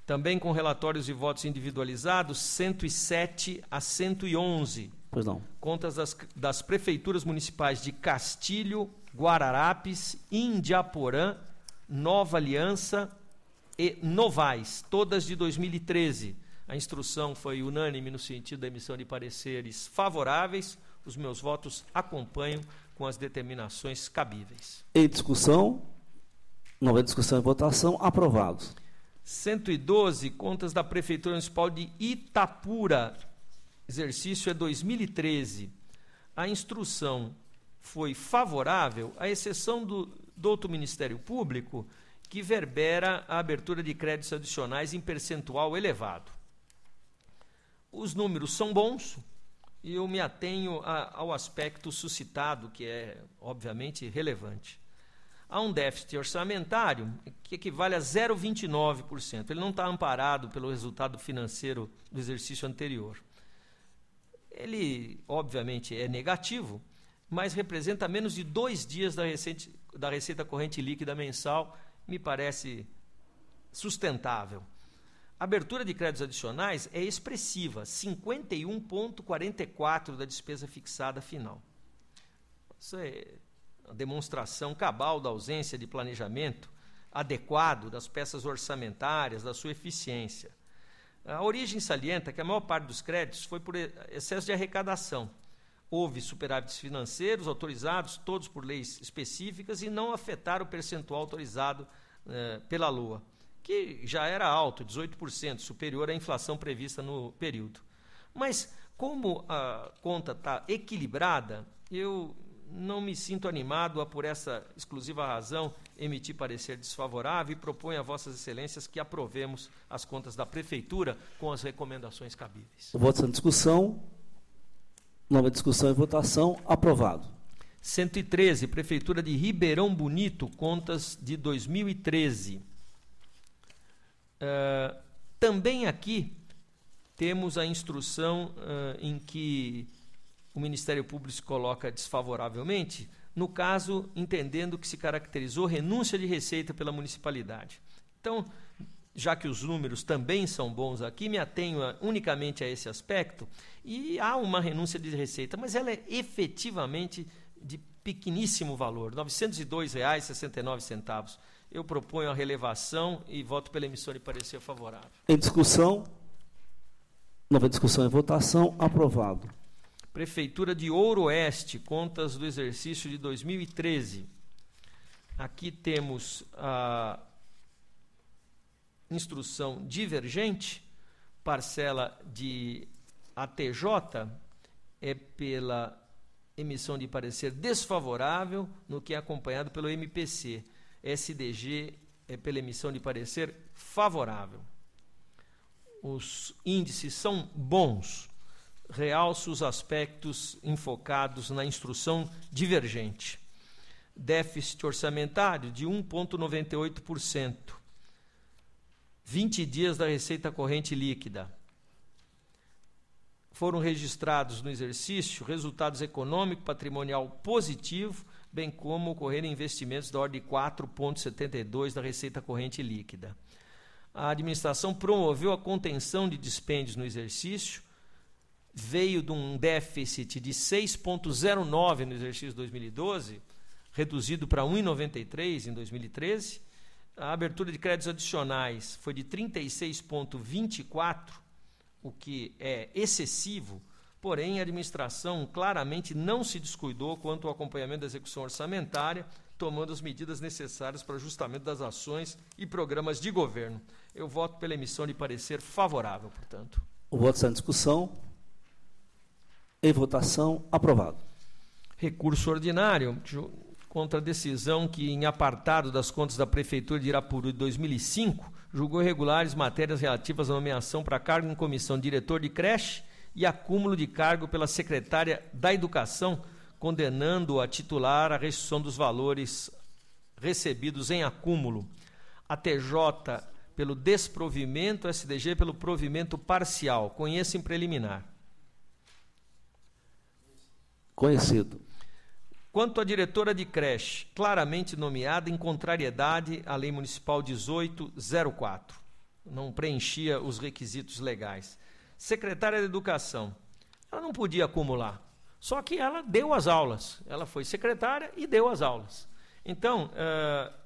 Também com relatórios e votos individualizados, 107 a 111. Pois não. Contas das prefeituras municipais de Castilho, Guararapes, Indiaporã, Nova Aliança e Novais, todas de 2013. A instrução foi unânime no sentido da emissão de pareceres favoráveis. Os meus votos acompanham com as determinações cabíveis. Em discussão, não houve discussão e votação. Aprovados. 112, contas da Prefeitura Municipal de Itapura. Exercício é 2013. A instrução foi favorável, à exceção do outro Ministério Público, que verbera a abertura de créditos adicionais em percentual elevado. Os números são bons e eu me atenho ao aspecto suscitado, que é, obviamente, relevante. Há um déficit orçamentário que equivale a 0,29%. Ele não está amparado pelo resultado financeiro do exercício anterior. Ele, obviamente, é negativo, mas representa menos de 2 dias da receita corrente líquida mensal, me parece sustentável. A abertura de créditos adicionais é expressiva, 51,44% da despesa fixada final. Isso é a demonstração cabal da ausência de planejamento adequado das peças orçamentárias, da sua eficiência. A origem salienta que a maior parte dos créditos foi por excesso de arrecadação. Houve superávites financeiros autorizados, todos por leis específicas, e não afetaram o percentual autorizado pela LOA, que já era alto, 18%, superior à inflação prevista no período. Mas, como a conta está equilibrada, eu não me sinto animado a, por essa exclusiva razão, emitir parecer desfavorável e proponho a vossas excelências que aprovemos as contas da Prefeitura com as recomendações cabíveis. O voto está em discussão. Nova discussão e votação. Aprovado. 113, Prefeitura de Ribeirão Bonito, contas de 2013. Também aqui temos a instrução em que o Ministério Público se coloca desfavoravelmente, no caso, entendendo que se caracterizou renúncia de receita pela municipalidade. Então, já que os números também são bons aqui, me atenho unicamente a esse aspecto, e há uma renúncia de receita, mas ela é efetivamente de pequeníssimo valor, R$ 902,69. Eu proponho a relevação e voto pela emissão de parecer favorável. Em discussão, nova discussão e votação, aprovado. Prefeitura de Ouro Oeste, contas do exercício de 2013. Aqui temos a instrução divergente, parcela de ATJ é pela emissão de parecer desfavorável, no que é acompanhado pelo MPC. SDG é pela emissão de parecer favorável. Os índices são bons. Realço os aspectos enfocados na instrução divergente. Déficit orçamentário de 1,98%. 20 dias da receita corrente líquida. Foram registrados no exercício resultados econômico patrimonial positivo, bem como ocorreram investimentos da ordem de 4,72% da receita corrente líquida. A administração promoveu a contenção de dispêndios no exercício, veio de um déficit de 6,09% no exercício de 2012, reduzido para 1,93% em 2013. A abertura de créditos adicionais foi de 36,24%, o que é excessivo, porém a administração claramente não se descuidou quanto ao acompanhamento da execução orçamentária, tomando as medidas necessárias para o ajustamento das ações e programas de governo. Eu voto pela emissão de parecer favorável, portanto. O voto está em discussão. Em votação, aprovado. Recurso ordinário contra a decisão que, em apartado das contas da Prefeitura de Irapuru de 2005, julgou irregulares matérias relativas à nomeação para cargo em comissão de diretor de creche e acúmulo de cargo pela secretária da Educação, condenando a titular à restituição dos valores recebidos em acúmulo. A TJ pelo desprovimento, a SDG pelo provimento parcial. Conheça em preliminar. Conhecido. Quanto à diretora de creche, claramente nomeada em contrariedade à Lei Municipal 1804. Não preenchia os requisitos legais. Secretária de Educação, ela não podia acumular, só que ela deu as aulas. Ela foi secretária e deu as aulas. Então,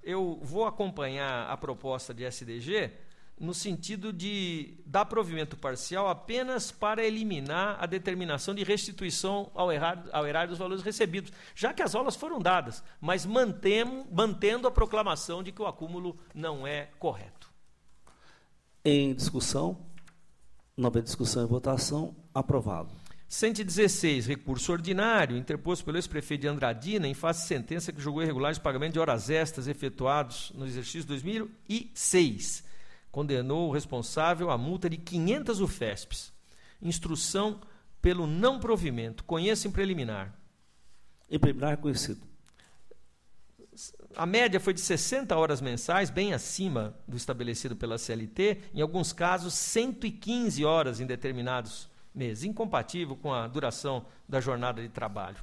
eu vou acompanhar a proposta de SDG no sentido de dar provimento parcial apenas para eliminar a determinação de restituição ao erário dos valores recebidos, já que as aulas foram dadas, mas mantendo a proclamação de que o acúmulo não é correto. Em discussão, não havendo discussão e votação, aprovado. 116, recurso ordinário, interposto pelo ex-prefeito de Andradina, em face de sentença que julgou irregulares de pagamento de horas extras efetuados no exercício 2006. Condenou o responsável a multa de 500 UFESPs. Instrução pelo não provimento. Conheça em preliminar. Em preliminar, conhecido. A média foi de 60 horas mensais, bem acima do estabelecido pela CLT, em alguns casos 115 horas em determinados meses, incompatível com a duração da jornada de trabalho.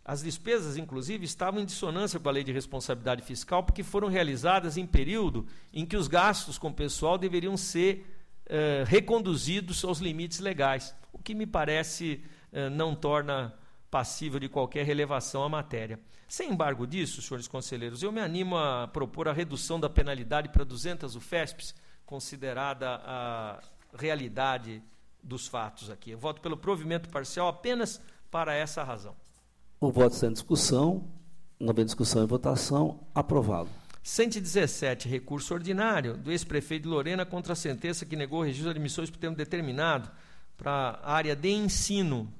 As despesas, inclusive, estavam em dissonância com a Lei de Responsabilidade Fiscal, porque foram realizadas em período em que os gastos com o pessoal deveriam ser reconduzidos aos limites legais, o que me parece não torna passível de qualquer relevação à matéria. Sem embargo disso, senhores conselheiros, eu me animo a propor a redução da penalidade para 200 UFESPs, considerada a realidade dos fatos aqui. Eu voto pelo provimento parcial apenas para essa razão. O voto está em discussão, não havendo discussão e votação, aprovado. 117, recurso ordinário do ex-prefeito de Lorena contra a sentença que negou o registro de admissões por tempo determinado para a área de ensino.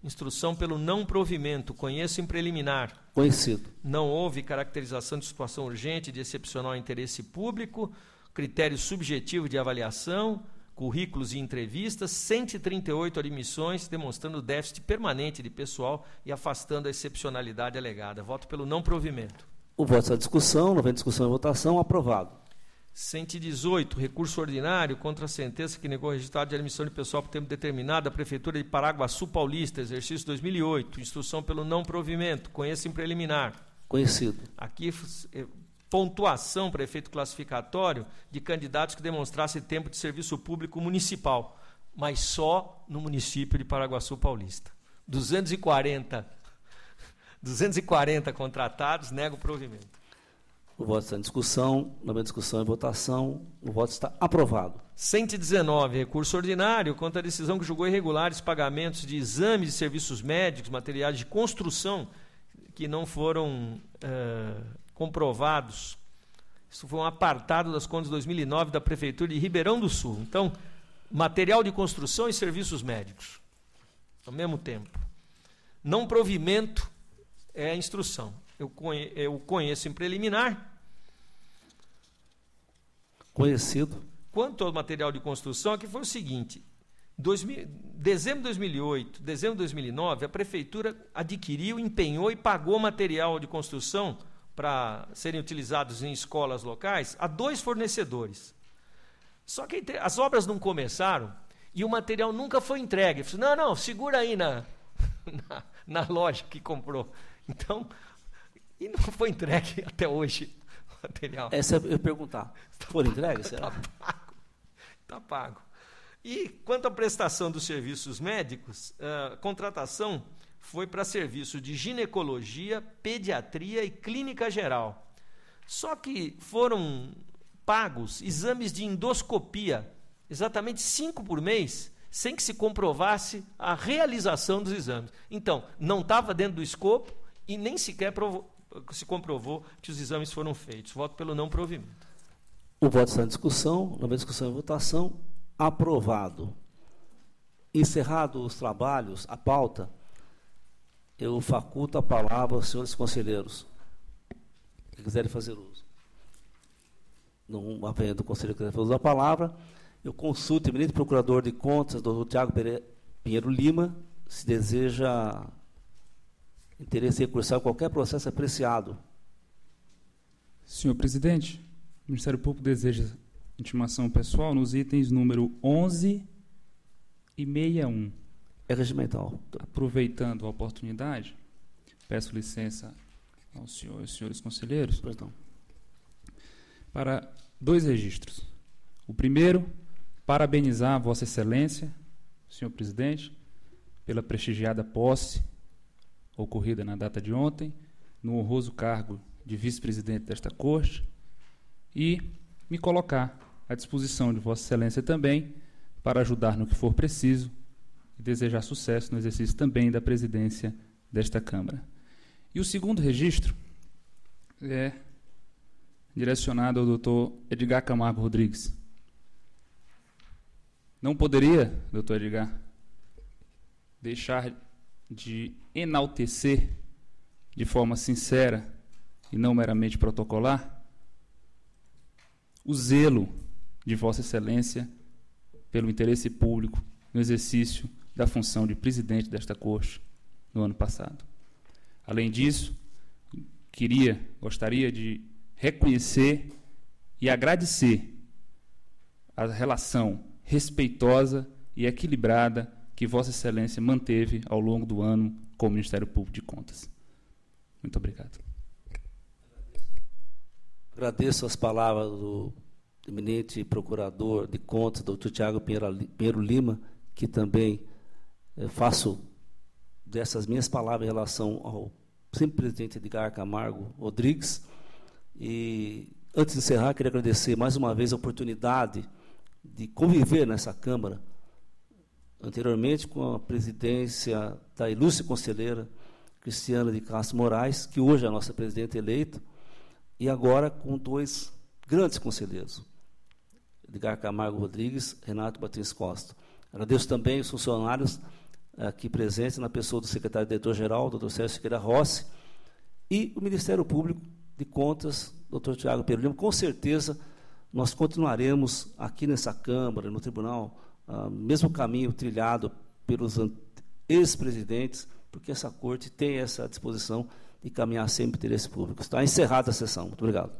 Instrução pelo não provimento. Conheço em preliminar. Conhecido. Não houve caracterização de situação urgente de excepcional interesse público, critério subjetivo de avaliação, currículos e entrevistas, 138 admissões, demonstrando déficit permanente de pessoal e afastando a excepcionalidade alegada. Voto pelo não provimento. O voto está em discussão, não havendo discussão e votação, aprovado. 118, recurso ordinário contra a sentença que negou o resultado de admissão de pessoal por tempo determinado da Prefeitura de Paraguaçu Paulista, exercício 2008, instrução pelo não provimento. Conheça em preliminar. Conhecido. Aqui, pontuação para efeito classificatório de candidatos que demonstrassem tempo de serviço público municipal, mas só no município de Paraguaçu Paulista. 240 contratados, nego o provimento. O voto está em discussão, não havendo discussão e votação, o voto está aprovado. 119, recurso ordinário contra a decisão que julgou irregulares pagamentos de exames de serviços médicos, materiais de construção, que não foram comprovados. Isso foi um apartado das contas de 2009 da Prefeitura de Ribeirão do Sul. Então, material de construção e serviços médicos, ao mesmo tempo. Não provimento é a instrução. Eu conheço em preliminar. Conhecido. Quanto ao material de construção, aqui foi o seguinte: dezembro de 2008, dezembro de 2009, a Prefeitura adquiriu, empenhou e pagou material de construção para serem utilizados em escolas locais a 2 fornecedores. Só que as obras não começaram e o material nunca foi entregue. Eu falei, não, segura aí na loja que comprou. Então, e não foi entregue até hoje o material. Essa eu ia perguntar. Foi entregue, será? Está pago. E quanto à prestação dos serviços médicos, a contratação foi para serviço de ginecologia, pediatria e clínica geral. Só que foram pagos exames de endoscopia, exatamente 5 por mês, sem que se comprovasse a realização dos exames. Então, não estava dentro do escopo e nem sequer se comprovou que os exames foram feitos. Voto pelo não provimento. O voto está em discussão, na discussão e votação, aprovado. Encerrados os trabalhos, a pauta, eu faculto a palavra aos senhores conselheiros, que quiserem fazer uso. Não havendo o conselheiro que quiser fazer uso da palavra, eu consulto o eminente procurador de contas, doutor Tiago Pinheiro Lima, se deseja interesse em recursar qualquer processo apreciado. Senhor presidente, o Ministério Público deseja intimação pessoal nos itens número 11 e 61. É regimental. Aproveitando a oportunidade, peço licença aos senhores conselheiros para 2 registros. O primeiro, parabenizar a Vossa Excelência, senhor presidente, pela prestigiada posse ocorrida na data de ontem, no honroso cargo de vice-presidente desta Corte, e me colocar à disposição de Vossa Excelência também para ajudar no que for preciso e desejar sucesso no exercício também da presidência desta Câmara. E o segundo registro é direcionado ao doutor Edgar Camargo Rodrigues. Não poderia, doutor Edgar, deixar de enaltecer de forma sincera e não meramente protocolar o zelo de Vossa Excelência pelo interesse público no exercício da função de presidente desta Corte no ano passado. Além disso, gostaria de reconhecer e agradecer a relação respeitosa e equilibrada que Vossa Excelência manteve ao longo do ano com o Ministério Público de Contas. Muito obrigado. Agradeço as palavras do eminente procurador de contas, doutor Tiago Pinheiro Lima, que também faço dessas minhas palavras em relação ao sempre presidente Edgar Camargo Rodrigues. E, antes de encerrar, queria agradecer mais uma vez a oportunidade de conviver nessa Câmara, anteriormente com a presidência da ilustre conselheira Cristiana de Castro Moraes, que hoje é a nossa presidente eleita, e agora com 2 grandes conselheiros, Edgar Camargo Rodrigues, Renato Martins Costa. Agradeço também os funcionários aqui presentes, na pessoa do secretário-diretor-geral, doutor Sérgio Siqueira Rossi, e o Ministério Público de Contas, doutor Tiago Pinheiro Lima. Com certeza, nós continuaremos aqui nessa Câmara, no Tribunal, mesmo caminho trilhado pelos ex-presidentes, porque essa Corte tem essa disposição de caminhar sempre o interesse público. Está encerrada a sessão. Muito obrigado.